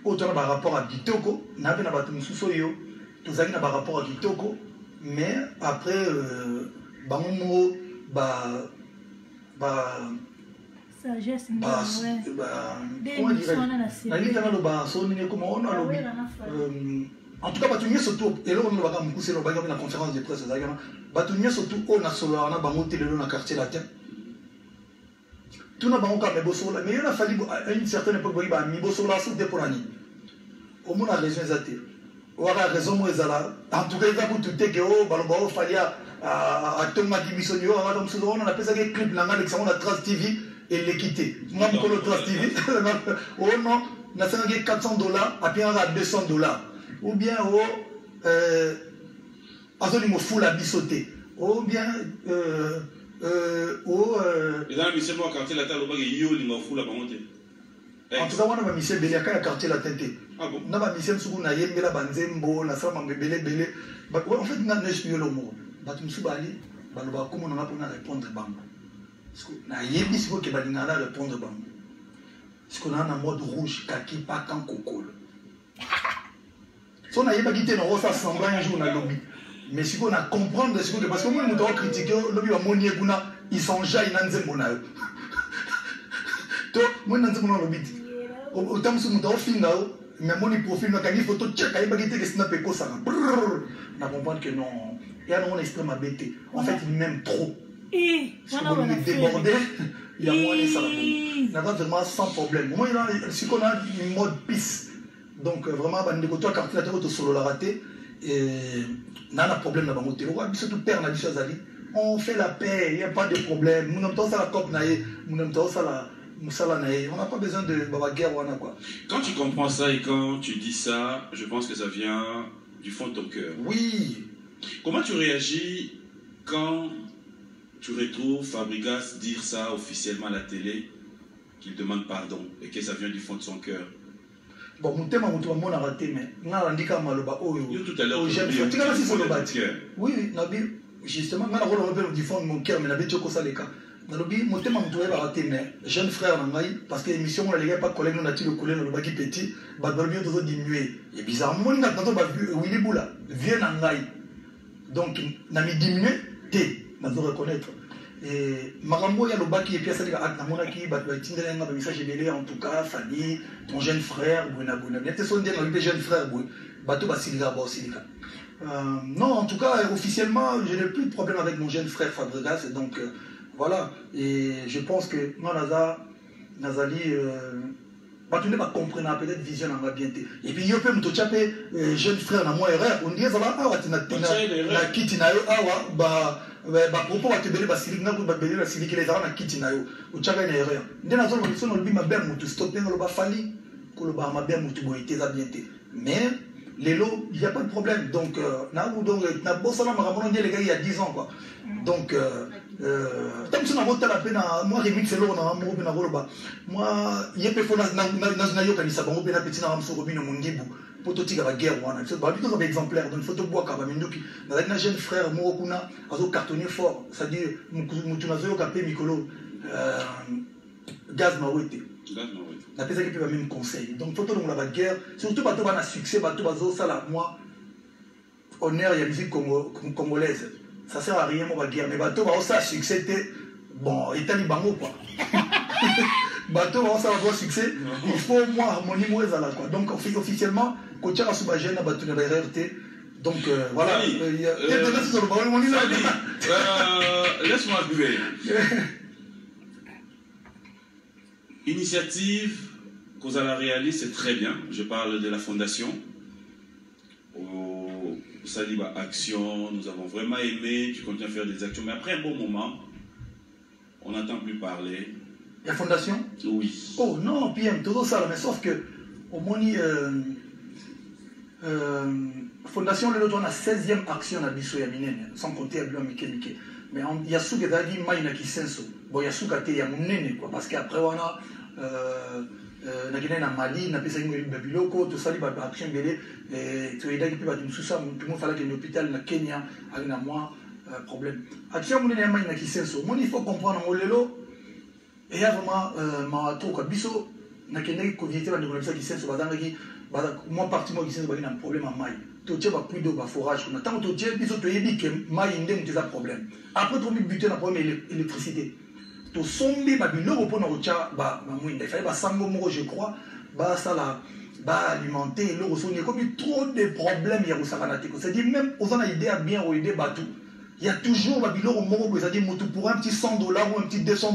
Speaker 1: autant par rapport à Kitoko, on a battu yo, tout ça par rapport à Kitoko, mais après, Bamomo,
Speaker 3: sagesse
Speaker 1: comment dire en tout cas batunye surtout et là on va pas beaucoup c'est la conférence de presse batunye surtout on a solo on a bamoté le na quartier latin tout na bango ka mais il a fallu à une certaine époque ba mi bosola sous des pour ani au moins la raison est voilà raison moi ezala en tout cas il va pour tout que oh baloba oh fallait à Thomas Dimisonio on a appelé ça des clips là on a Trace TV et l'équité moi pour le Trace TV oh non on a fait $400 à puis on a $200 ou bien oh azoli mo fou la bisoté ou bien
Speaker 2: et dans le lycée moi quartier la table yo li mo fou la bangote.
Speaker 1: En tout cas, on a mis Michel Belé à quartier la tête.
Speaker 2: Ah bon?
Speaker 1: On a mis Michel Sougou na yembe la banzembo, na sama belé belé. En fait, on a neige le mot. Batum Soubali, baloba comment on a pour répondre bang. Parce que na yembe si vous que balingala répondre bang. Parce qu'on a un mode rouge kaki pas quand coco. Si on a yembe quitté nos ça semblant un jour na lobby. Mais si on a comprendre ce que parce que moi nous doit critiquer lobby va monier kuna ils sont jaillis na nzembo na. To moi na nzembo na lobby. Autant que nous avons fini là, mais mon profil, quand il faut tout checker, il va dire que snap est ça. On a compris que non. Il y a un extrême à bêter. En fait, il m'aime trop. On est débordé. Il y a moins de ça. Il y a vraiment sans problème. Moi, si on a une mode pisse. Donc, vraiment, on a côté à quartier, on a solo la raté. Et on a un problème là-bas. Surtout père, on a dit ça. On fait la paix, il n'y a pas de problème. Nous n'aimons pas ça la cop, nous n'aimons pas ça la. On n'a pas besoin de guerre.
Speaker 2: Quand tu comprends ça et quand tu dis ça, je pense que ça vient du fond de ton cœur.
Speaker 1: Oui.
Speaker 2: Comment tu réagis quand tu retrouves Fabregas dire ça officiellement à la télé, qu'il demande pardon et que ça vient du fond de son cœur?
Speaker 1: Bon, mon thème, on a raté, mais on a rendu comme le bas.
Speaker 2: Tout à l'heure,
Speaker 1: oui, justement, on a rendu du fond de mon cœur, mais on a dit que ça les cas. Mon thème, on a raté, mais jeune frère, parce que l'émission, on n'a pas collègue, on a tiré le collègue, on a dit petit, on a diminué. Et bizarrement, on a Willy Boula, viens en Ngaï. Donc, on a diminué, on a reconnaître. Et Marambo, il y a le bac qui est pièce avec Aknamonaki, un message belé, en tout cas, Fanny, ton jeune frère, tu son jeune frère, Bato Basiliga, Basiliga. Non, en tout cas, officiellement, je n'ai plus de problème avec mon jeune frère Fabregas, donc. Voilà, et je pense que moi, Nazali, tu ne pas comprendre peut-être vision en ma bienté. Et puis, il peut me taper jeune frère dans moi erreur. On dit ça va, la kitinayo, propos à te belé, basilik, n'a pas belé la silik, les armes à kitinayo, ou tchaga une erreur. Dès la zone, on lui m'a bien moutou stopper, on l'a fallu, qu'on m'a bien moutou boité, ça bienté. Mais, les lots, il n'y a pas de problème. Donc, n'a pas ça, les gars, il y a 10 ans, quoi. Donc, tant que ça n'a la peine, moi, remix, c'est l'eau, moi, il y a peu de kanisa bango pena petit na ramso robino mundibu poto tika ba guerre wana c'est ba bito ba exemplaire donc photo bois ka ba minduki na jeune frère mo kuna azo cartonner fort c'est-à-dire mutu nazo ka pe mikolo gaz mawete na pesa ki pe ba même conseil donc photo donc la ba guerre surtout bato ba na succès bato bazo sala moi honneur ya musique congolaise ça sert à rien mo ba guerre mais bato ba ça succès bon itali bango quoi. Bateau, ça va avoir succès. Il faut au moins harmonie moins à la quoi. Donc officiellement, quand tu as sous bagène à battre une RRT. Donc voilà.
Speaker 2: Laisse-moi arriver. Initiative qu'on a réalisée, c'est très bien. Je parle de la fondation. Au Saliba Action, nous avons vraiment aimé. Tu continues à faire des actions. Mais après un bon moment, on n'entend plus parler.
Speaker 1: La fondation?
Speaker 2: Oui.
Speaker 1: Oh non, PM, tout ça, mais sauf que, au moins, fondation, le on a 16e action à Bisso Yaminene, sans compter à Blanc Mike. Mais il y a sous que t'as dit, Maïna qui senso. Bon, il y a sous qu'il y a mon nene, quoi, parce qu'après, on a, na Mali, na pesa une babiloko, tout ça, il va action belé, et tu es là qui peut battre tout ça, tout le monde fallait que l'hôpital, na Kenya, avec na moi, problème. Action, mon nene, Maïna qui senso. Moi, il faut comprendre, mon lelo. Et il y a vraiment ma tour biso na kende ko vité bande ko qui senso bazanga ki moi parti moi qui senso bali na problème en maille to tche ba plus d'eau ba forage on attend to tche biso to yebi que maille ndem te za problème après to mi buter na problème électricité to sombi ba biloko pona ko tcha ba mwinda il fallait ba sango moko je crois ba ça la ba alimenter le ressources comme trop de problèmes ya ko sakana te ko c'est dire même aux en idée à bien ou aider batou il y a toujours ba biloko moko ko ça dire moto pour un petit $100 ou un petit $200.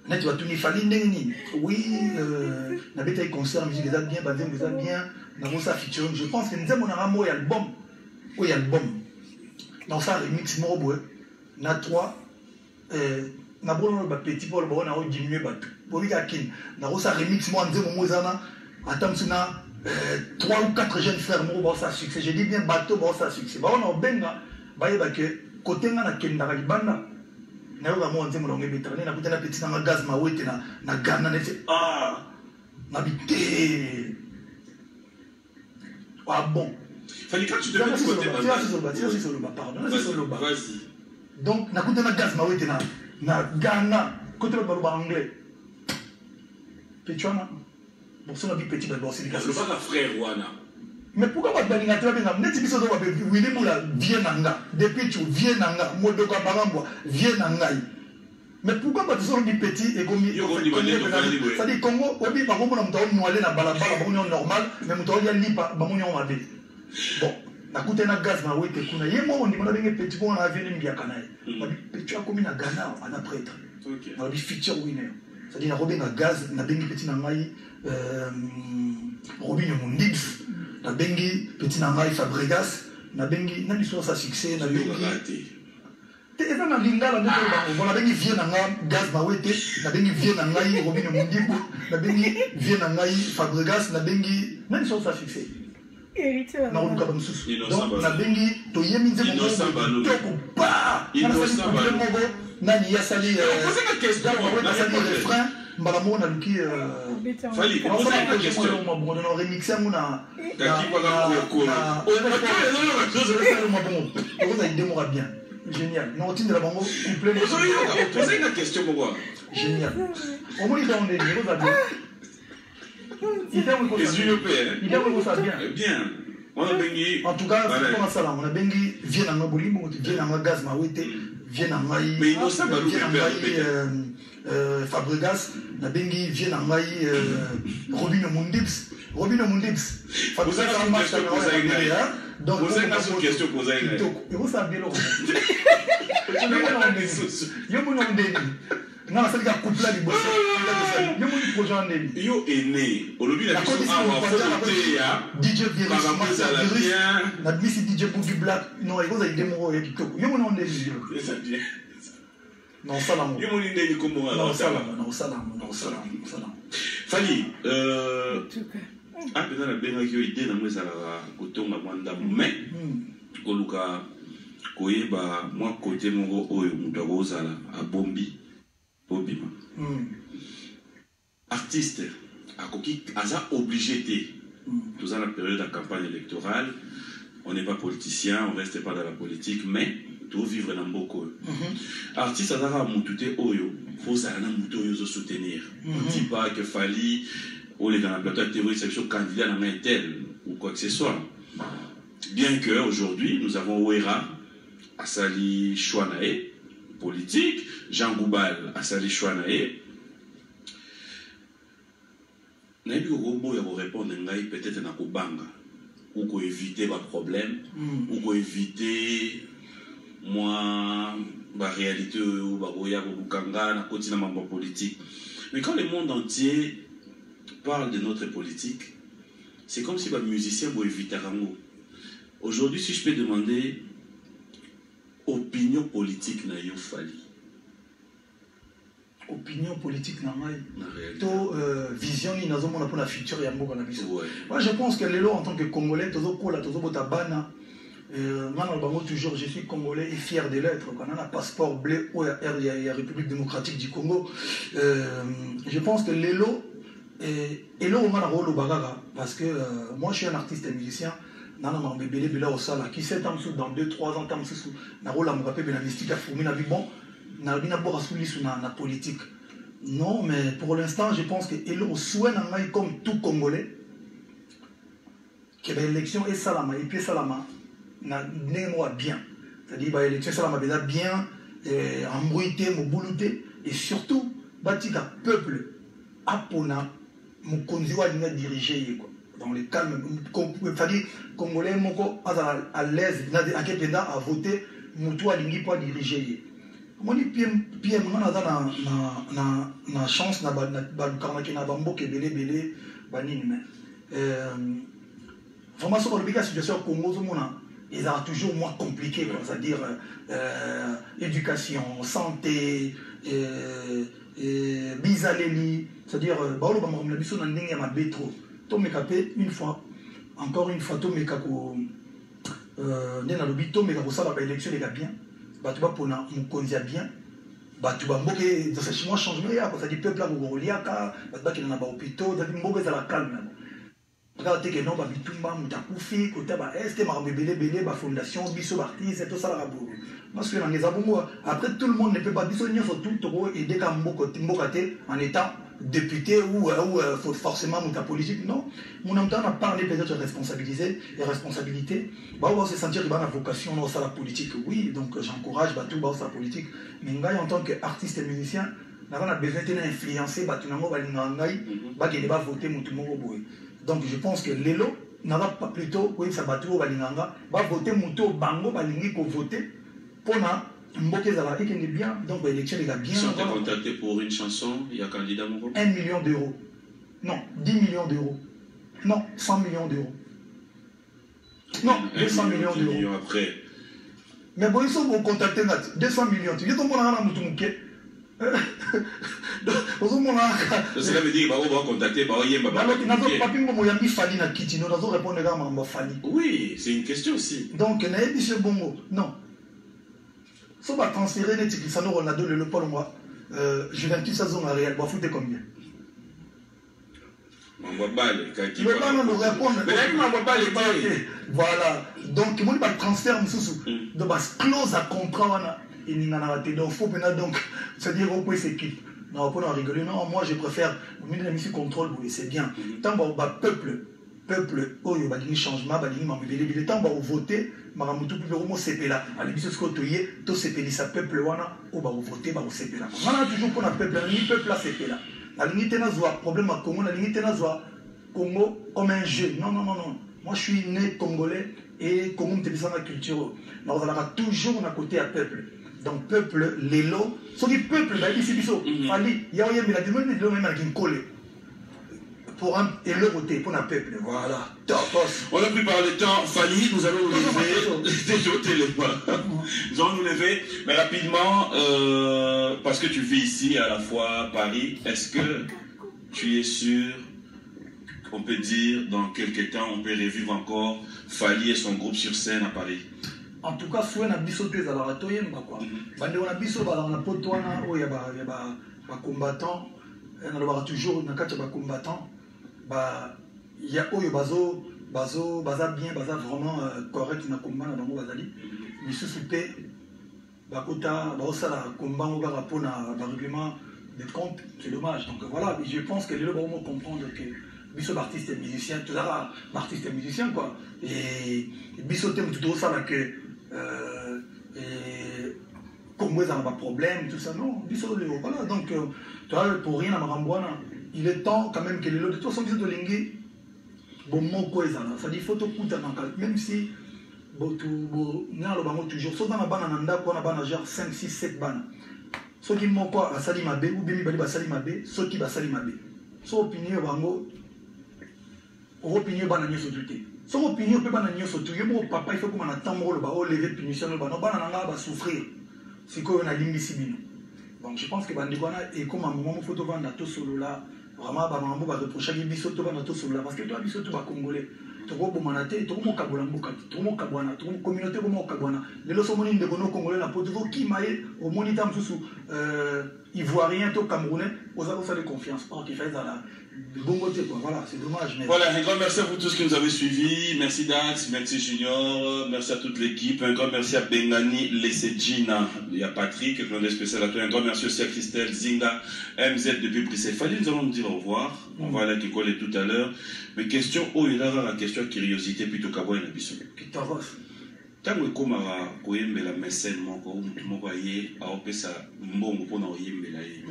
Speaker 1: tu vas tout fali nini. Oui, na beta concert musique ça bien, bazem ça bien, na ça featuring. Je pense que nous avons un album, oui album. Dans ça remix morobo, na 3 na bon ba petit pour le bon na diminuer ba. Pour lui akin, na ça remix moi nzemo mozana, attends suna 3 ou 4 jeunes frères morobo ça succès. Je dis bien bateau bon ça succès. Ba on benga, ba yeba que côté nga na kenda ka libanda. Na yo mo nzemo longe betane na kutana petit na gaz ma wete na Ghana na c'est na bité. Ah bon.
Speaker 2: Fallait quand tu te mets côté
Speaker 1: pardon, donc na kutana gaz ma wete na Ghana côté le balo anglais. Petuana. Bon ça na bi petit balo c'est
Speaker 2: le pas frère wana.
Speaker 1: Mais pourquoi pas balinga tu vas net biso do ba wili mula viens nanga depuis tu viens nanga modo ka barambo viens nanga. Mais pourquoi pas toujours du petit et comme ça dit Congo obi ba komona mutawo noale na balabala ba union normal mais mutawo ya lipa ba union mabe. Bon, na kuta na gaz na wete kuna yemo on dimona benge petit bon na avenue mbiaka nae. Ba petit a komi na Ghana ana prêtre. OK. Na bi feature winner. Ça dit na robin na gaz na bengi petit na ngai Robinho Mundix. Na bengi petit na ngai Fabregas na bengi na biso sa succès na bengi te eza na lingala nde ba na bengi vie na ngai gaz ma wete na bengi vie na ngai Robinho Mundix na bengi vie na ngai Fabregas na bengi na biso sa succès na oluka ba mususu donc na bengi to yemi nze mo to ba na ni yasali na sali refrain mbala mo na luki
Speaker 2: Fali poser une question
Speaker 1: mo na remixer mo na bien génial non tu de la bango complet
Speaker 2: poser une question moi
Speaker 1: génial au moins il est bien il est bien on a bengi en tout cas c'est pas ça on a bengi vient na ngabuli vient na gaz ma wete vient na ngai
Speaker 2: mais non ça va
Speaker 1: Fabregas na bengi vient na ngai Robinho Mundix Fabregas en match donc
Speaker 2: vous avez une question posée
Speaker 1: et vous savez le yo mo ndeni nga sali ka couple la liboso yo mo projet ndeni
Speaker 2: yo aîné olobi la biso en voté ya
Speaker 1: DJ Virus
Speaker 2: bien
Speaker 1: na bisi DJ Boogie Black non ego za idemo ya kitoko yo mo ndeni
Speaker 2: ça bien
Speaker 1: non salam
Speaker 2: yo mo ndeni kombo
Speaker 1: non salam
Speaker 2: Fali peut-être la benga ki yo idée na mwesa la kotonga mwanda mais koluka koyeba moi côté moko oyo mutu akozala abombi obima artiste akoki aza obligé te dans la période de campagne électorale on n'est pas politicien on reste pas dans la politique mais tout vivre dans beaucoup artiste azaka mutu te oyo faut ça na mutu oyo zo soutenir on dit pas que Fali ou les dans la plateau de théorie c'est candidat dans un tel ou quoi que ce soit bien que aujourd'hui nous avons Ouera Asali Chouanae, politique, Jean Goubal, Asali Chouanae. N'a pas eu de répondre peut-être na Kobanga, ou qu'on éviter les problèmes, ou qu'on éviter moi la réalité ou bagoya ou bukanga na continent membre politique. Mais quand le monde entier parle de notre politique, c'est comme si les musiciens vont éviter Rango. Aujourd'hui, si je peux demander opinion politique na yo Fali.
Speaker 1: Opinion politique na ngai. To vision ni nazo mona pour la future ya mboka na biso. Moi je pense que lelo en tant que Congolais tozo kola tozo bota bana moi bango toujours je suis Congolais et fier de l'être quand on a un passeport bleu ou la République démocratique du Congo. Je pense que lelo et là on a rôle bagaga parce que moi je suis un artiste et musicien. Nana mambebele bela osala qui sait dans 2-3 ans tam sous na rola mo rapé na mystique a fourmi na bon na bina bora souli sous na politique non mais pour l'instant je pense que elo souhait na ngai comme tout Congolais que l'élection est salama et puis salama na nengo bien c'est-à-dire ba élection salama bien embrouillé mo boulouté et surtout batika peuple apona mo konzi wa dinga diriger quoi dans les calmes, c'est-à-dire Congolais moko à l'aise, à voter, Moutou Alingi pour diriger. Moni PM na chance na balukana na bamboke belé banini mais vraiment sur la situation au Congo ils ont toujours moins compliqué, c'est-à-dire éducation, santé, bisaleli, c'est-à-dire baolo bamam biso na ndenge ya mabe trop. To mekapé une fois encore une fois to mekako nena lobi to mekako sala ba élection les gars bien. Batu ba pona mukonzi bien. Batu ba mboke dans ce chinois changement ya ça dit peuple la ngoliaka, batu ba kina ba hôpitaux, ça dit mboke za la calme. Regardez que non, bah bitumba mutakufi, côté bah est, bah belé, bah fondation, biso artiste, tout ça la rabou. Parce que dans les abomos, après tout le monde ne peut pas biso ni sur tout trop et dès qu'un mbokate en étant député ou faut forcément muta politique, non. Mon âme a parlé peut-être responsabilité, bah on va se sentir qu'il y a une vocation dans la politique, oui, donc j'encourage bah tout bah sa politique, mais en tant qu'artiste et musicien, on a besoin d'influencer bah tout le monde va l'ingangai, bah qu'il va voter tout le monde. Donc je pense que l'élo n'a pas plutôt, oui, ça va tout balinganga, va voter Mouto Bango, balingi pour voter pour na Mboké Zala et qui est bien, donc l'élection est bien.
Speaker 2: Si on t'a contacté pour une chanson, il y a candidat mon
Speaker 1: 1 million d'euros. Non, 10 millions d'euros. Non, 100 millions d'euros. Non, 200 millions d'euros.
Speaker 2: Après.
Speaker 1: Mais bon, ils sont pour contacter 200 millions. Tu dis ton bon à la moutoumouké.
Speaker 2: Cela veut dire qu'on va contacter oui, c'est une question aussi.
Speaker 1: Donc, non. Si on va transférer les Cristiano Ronaldo, le Paul, Juventus, ça zone réel, on va foutre combien? Voilà. Donc, il va transférer donc clause à contrat. Donc, faut donc, c'est-à-dire qu'on peut s'équiper. Non, on peut en rigoler. Non, moi je préfère, le contrôle, c'est bien. Tant que peuple, oh, il y a un changement, il y a tant que voter, Maramutu, puis c'est là. Allez, bisous, ce que tu es, tout c'est payé, ça peuple, wana, oh, bah, voter, bah, c'est là. On a toujours pour un peuple, là, c'est là. La limite, n'a pas problème à Congo, la limite, n'a pas Congo comme un jeu. Non. Moi, je suis né congolais et Congo, me dans la culture. On va toujours à côté à peuple. Donc, peuple, l'élo, ce qui peuple, ici, il y a même collé. Pour un élo voter, pour un peuple. Voilà.
Speaker 2: On n'a plus parlé de temps. Fanny, nous allons nous lever. Nous allons nous lever. Mais rapidement, parce que tu vis ici à la fois Paris, est-ce que tu es sûr qu'on peut dire dans quelques temps, on peut revivre encore Fally et son groupe sur scène à Paris?
Speaker 1: En tout cas, souhait na biso te za la toyen quoi. Bande on a biso ba na potwana o ya ba combattant, on a toujours na kati ba combattant ba ya oyo baza bien baza vraiment correct na combat na bango bazali. Biso soupe ba kota ba osala combat o ba rapona ba règlement de compte, c'est dommage. Donc voilà, je pense que les gens vont comprendre que biso artiste et musicien, tout ça artiste et musicien quoi. Et biso thème tout ça là que comme moi, ça n'a pas de problème, tout ça, non. Voilà, donc, tu vois, pour rien à Marambouana, il est temps quand même que les lots de toute façon, de linguer, bon, mon quoi, ça dit, faut tout coûter, même si, toujours, sauf dans la banane, on a banane, genre 5, 6, 7 bananes. Ceux qui m'ont quoi, à Salimabe, ou bien à Salimabe, ceux qui va Salimabe. Soit opinion, bango, opinion, banane, sur tout. Son opinion peut pas n'aller sur tout. Mon papa il faut qu'on attend le bas au lever punition le bas. Non pas n'anga va souffrir. C'est quoi on a l'imbécile. Donc je pense que bandikwana et comme un moment il faut te vendre tout solo là. Vraiment bah maman va reprocher les biso to vendre tout solo là parce que toi biso to va congolais. Toko bomanate, toko mo kabola mboka, toko mo kabwana, toko communauté mo kabwana. Les leçons moni de bono congolais la poto qui maille au moniteur sous ivoirien to camerounais aux avocats de confiance. Or qui fait ça là. Bon côté quoi, voilà, c'est dommage. Mais...
Speaker 2: Voilà, un grand merci à vous tous qui nous avez suivis. Merci Dax, merci Junior, merci à toute l'équipe. Un grand merci à Bengani Lessedjina, il y a Patrick, un grand spécial à toi. Un grand merci aussi à Christelle Zinga, MZ depuis Brissé. Fallait nous allons nous dire au revoir. On va aller à l'école tout à l'heure. Mais question, il y a la question curiosité plutôt qu'à voir une émission. Tango ekomaka koyembela mécène moko mutu moko aye aopesa mbongo mpona oyembela ye.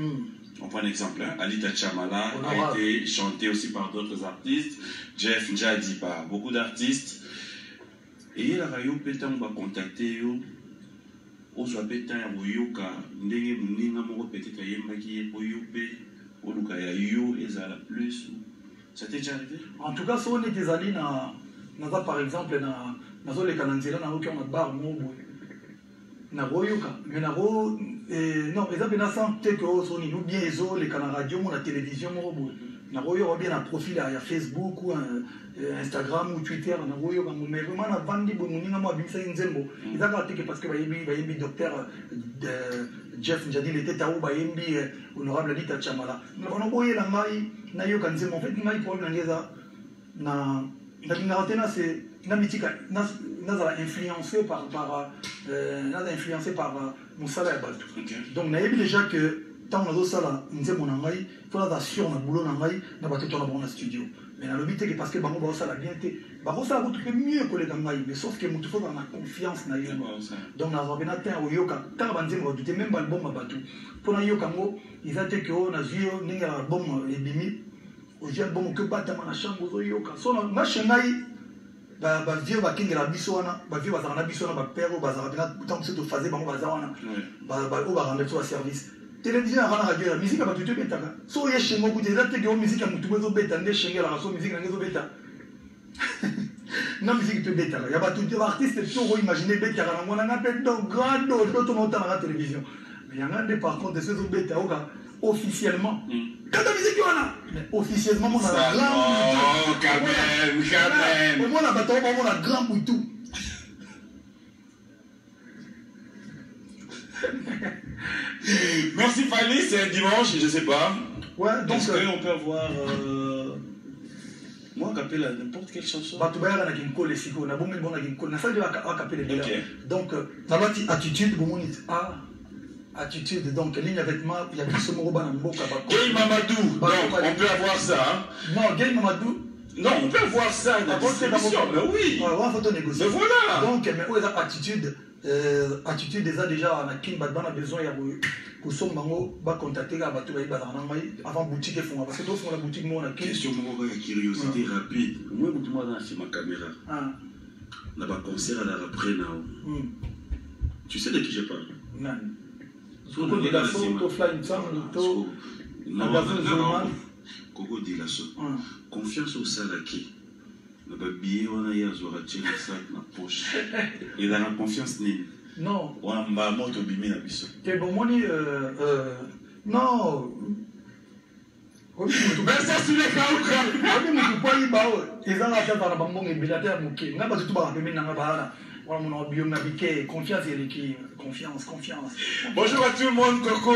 Speaker 2: On prend un exemple, hein? Alita Chamala a été chanté aussi par d'autres artistes, Jeff Njadi par beaucoup d'artistes. Et la radio peut-on va contacter ozwa pe temps ya koyoka ndenge moninga moko peut-être ayembaki ye po yo mpe oluka ya yo ezala plus. Ça t'est déjà arrivé?
Speaker 1: En tout cas, si on est des alliés, par exemple, dans les canadiens, on a un bar, na royoka mais na ro non eza bena sans te que on nous bien les canaux radio la télévision mo na royo bien un profil à Facebook ou Instagram ou Twitter na royo mais vraiment na bandi bo muninga mo bimisa nzembo eza ka te parce que ba yembi docteur Jeff Njadi était taou ba yembi honorable Dita Chamala na boye la mai na yo kan nzembo en fait ngai problème ngeza na kinga c'est na mitika na influencé par mon salaire. Donc, on déjà que tant on a ça là, on dit mon angai, il faut la sur le boulot nangai, na battu ton abonnement studio. Mais dans le but que parce que bango ba ça la bien té, bango ça vous trouver mieux que les gangai, mais sauf que mutu faut dans la confiance na yo. Donc na zobena terre au yoka, car banzi mo douter même album ba battu. Pour na yoka ngo, ils a été que on a vu ninga album et bimi, au album que bata na chambre au yoka. So na chenai vieux bakingela biso wana vieux bazana biso na ba père bazana tant que fazer bango bazana o ba rendre sur service télévision na radio musique ba tutu betaka so ye shengo ku déjà te que musique mutu bezo beta nde shengela so musique na ngezo beta na musique te beta ya ba tutu artiste to imaginer beta na ngona ngape donc grand do to monta na télévision mais yanga par contre ces beta officiellement quand la musique mais officiellement on a la grande quand même on a bateau on a grand boutou
Speaker 2: merci Fali, c'est un dimanche, je sais pas.
Speaker 1: Ouais, donc
Speaker 2: on peut avoir moi capter n'importe quelle chanson.
Speaker 1: Batubaya na kinkole siko na bombe bona kinkole na ça de capter les deux. Donc na bati attitude bomoni attitude, donc ligne à vêtements, il y a plus ce mot dans Mboka.
Speaker 2: Gay Mamadou, non, on peut avoir ça. Hein?
Speaker 1: Non, Gay Mamadou.
Speaker 2: Non, on peut avoir ça dans mais oui.
Speaker 1: On photo négocier.
Speaker 2: Mais voilà.
Speaker 1: Donc, mais où est la attitude attitude déjà, on a qui a besoin pour son bango, va contacter la bateau avant boutique et fond. Parce que d'autres font la boutique, moi, on a
Speaker 2: question, moi, curiosité rapide. Moi, tout le monde a ma caméra. On a un concert à la après, tu sais de qui je parle?
Speaker 1: Non. Coco de la Soto, Flying Sam,
Speaker 2: Coco de la Soto. Confiance au salaki. Le billet, on a eu à Zorachi, le sac, la poche. Et dans la confiance,
Speaker 1: non.
Speaker 2: On a un moto bimé la biso.
Speaker 1: T'es bon, moni, non.
Speaker 2: Mais ça, c'est les cas.
Speaker 1: On est mon point, ils ont la tête dans la bambou et bilater mouké. N'a pas du tout à rappeler dans la barre. Mon biome naviqué, confiance et l'équipe, confiance.
Speaker 2: Bonjour à tout le monde, Coco.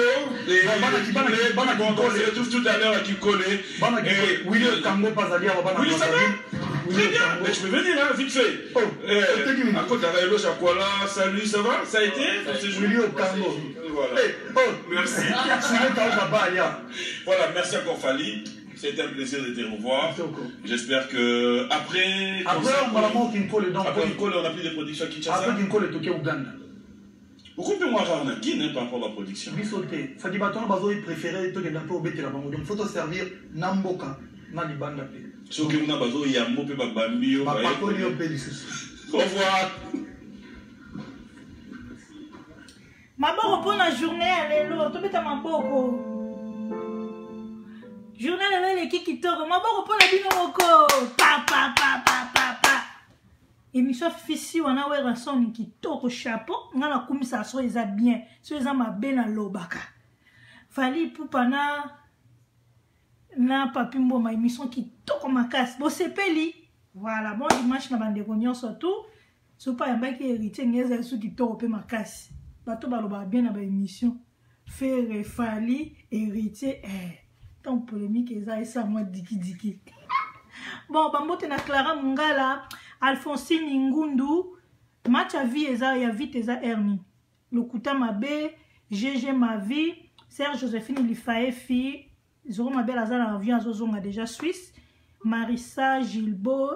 Speaker 2: Et on se retrouve tout à l'heure à Kikole.
Speaker 1: William Tango Pazalia,
Speaker 2: oui, ça va. Très bien, mais je peux venir, hein, vite fait. À côté d'Araïlo Chakwala, salut, ça va? Ça a été?
Speaker 1: William Tango.
Speaker 2: Voilà. Merci. Voilà, merci encore Fali. C'était un plaisir de te revoir. J'espère que après
Speaker 1: on a Kinkole, donc
Speaker 2: après Kinkole, on a plus de production à Kinshasa.
Speaker 1: Après Kinkole, tu es au Uganda.
Speaker 2: Pourquoi peut-moi avoir un kin par rapport à la production?
Speaker 1: Bisoté. Ça dit bâton bazo préféré to de peu au bête la bango. Donc faut te servir namboka na libanda pe.
Speaker 2: Ce que on a bazo yambo pe babambio.
Speaker 1: Ba pakoli au pe lisusu.
Speaker 2: Au revoir.
Speaker 3: Maboko pour la journée lelo, to beta maboko. Journée lelo le kiki toro, maboko pour la bino moko. Pa. Émission fisi wana wera son ki toko chapeau, ngana kumisa so eza bien, so eza mabe na lobaka. Fali Pupana na papi mboma émission ki toko makasi. Bo sepeli. Voilà, bon dimanche na bande konyon surtout. So pa yamba ki héritier ngeza su ki toko pe makasi. Bato baloba bien na ba émission. Faire Fali héritier tant polémique eza esa moi diki. Bon, bambote na Clara Mungala, Alphonsine Ngundu, match à vie eza ya vite eza Ernie. Lokuta Mabe, GG Mavi, Serge Joséphine Lifaefi, Zoro Mabel Azala en avion Azozonga déjà Suisse, Marissa Gilbo,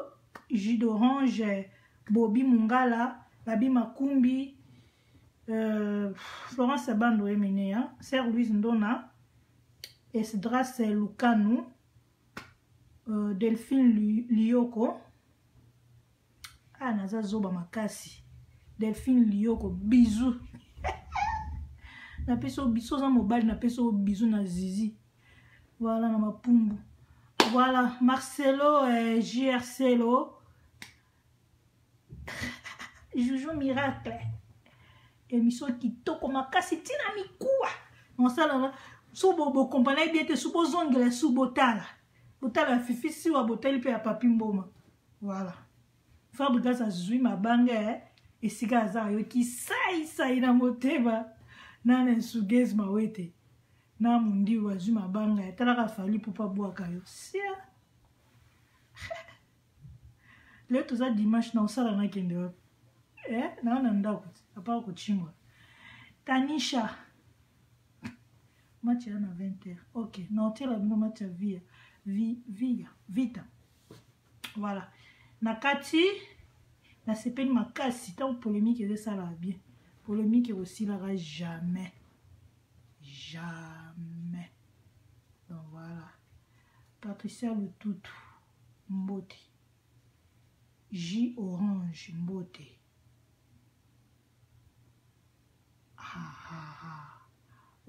Speaker 3: Jus d'Orange, Bobby Mungala, Babi Makumbi, Florence Sabando Emene, Sir Louise Ndona, Esdras Lukanu, Delphine Lioko. Ah, naza zoba makasi. Delphine Lioko, bisous. na peso biso za mobile na peso bisou na zizi. Voilà na mapumbu. Voilà Marcelo JRClo. Joujou miracle. Émission kitoko makasi tina mikuwa. On sala subo bo compagnie bien te subo zongela subo tala. Botala fifi si wa botali pe ya papi mboma. Voilà. Fabrica sa zui mabanga esika za yo ki sai na moteba na nsugez mawete. Na mundi wa zui mabanga tala ka fali pour pas boire kayo. Sia. Le tout ça dimanche na osala na kende. Na ndako apa ko chimwa. Tanisha. Match à 20h. Ok, non, tu as match à vita. Voilà. Nakati, na sepeni makasi, tant polémique et ça là bien. Polémique aussi là jamais. Jamais. Donc voilà. Patricia le Toutou, Mbote. J Orange, Mbote.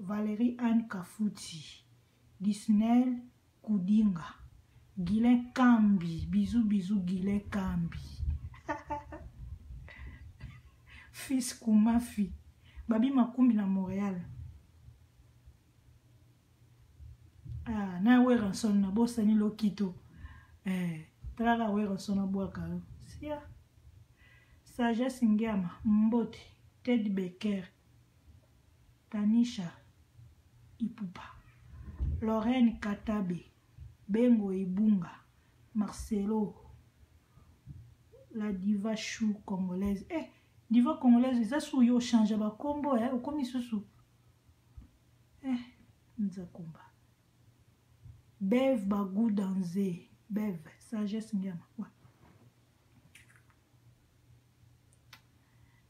Speaker 3: Valérie Anne Kafouti, Disney Koudinga, Guilain Kambi, bisous Guilain Kambi. Fils Koumafi, Babi Makumbi na Montréal. Ah, na we ranson na bossa ni lokito. Traga we ranson na boaka. Sia. Sagesse Ngama, Mbote, Ted Becker, Tanisha Ipupa, Lorraine Katabe, Bengo Ibunga, Marcelo, la diva chou congolaise. Diva congolaise, ça sou yo change ba combo ou comme sous. Nzakumba. Bev Bagou Danze, Bev, sagesse Ngama. Ouais.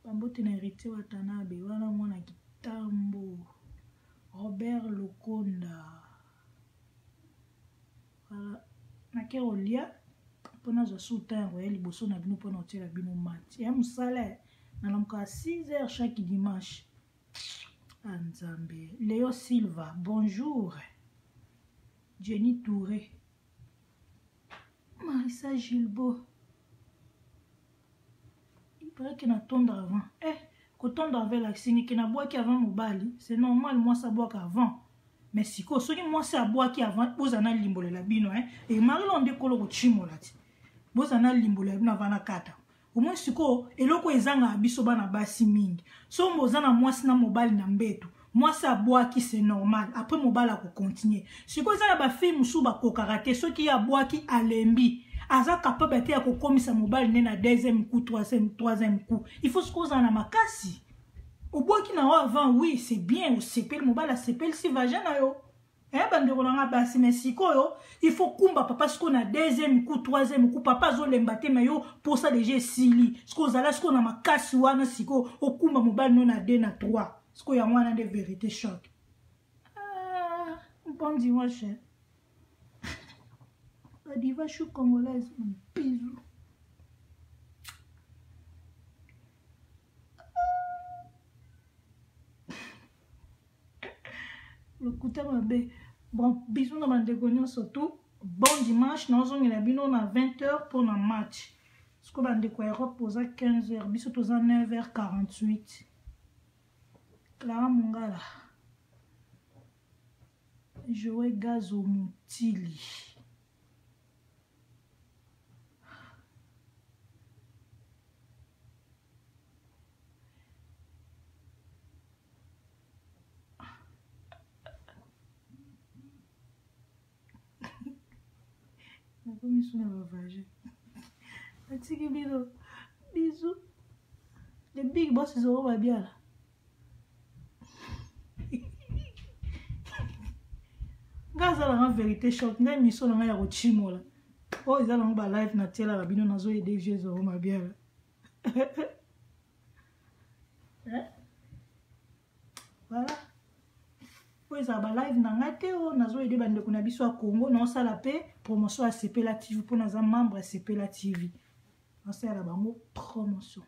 Speaker 3: Bambote na hérité Watanabe, wana mwana Tambo, Robert Lokonda. Voilà. Nakerolia, pona zo soutin royal liboso na bino pona otela bino mat. Ya musala na namka 6h chaque dimanche. Anzambe. Léo Silva, bonjour. Jenny Touré. Marissa Gilbo. Il paraît qu'il attend avant. Quand on avait la cynique na bois qui avant mobali, c'est normal moi ça boit qu'avant. Mais si ko soki moi ça boit qui avant, bozana limbole la bino et marlon de kolo chimo lati. Bozana limbole na vana kata. Au moins siko eloko ezanga biso bana basi mingi. So mbozana moi na mobali na mbeto. Moi ça boit qui c'est normal. Après mobali a continuer. Siko ezanga ba fille musu ba ko karaté ceux qui a boit qui alembi. Aza capable de kokomisa mobile na deuxième coup, troisième coup. Il faut se causer na makasi. Au bois qui n'a avant, oui, c'est bien, au CP, le mobile, la CP, si vagin na yo. Bandero na basi, mais si ko yo, il faut kumba papa, ce qu'on a deuxième coup, troisième coup, papa zo lembate mais yo, pour ça déjà sili. Ce qu'on a là, ce qu'on a makasi wana siko, au kumba mobile non na 2 na 3. Ce qu'on y a wana de vérité choc. Bon dimanche. La diva chou congolaise, bisous. Le coup de ma bon, bisous dans ma dégonnion surtout. Bon dimanche, nous avons la bino à 20h pour le match. Ce qu'on va découvrir reposer à 15h, bisous tous à 9h48. Clara Mongala. Joël Gazo Moutili. Comme ils sont ravagés. Bisous. Les big boss, ils auront bien là. Gaza la vérité choc. N'a mis sur la main à Chimo là. Oh, ils allont ba live na tela la bino nazo et des vieux auront bien là. Voilà. Oui, ça va live na ngate o nazo ede bande kuna biso a Congo na osala pe promotion à CP la TV pour naza membre à CP la TV. On sala bango promotion.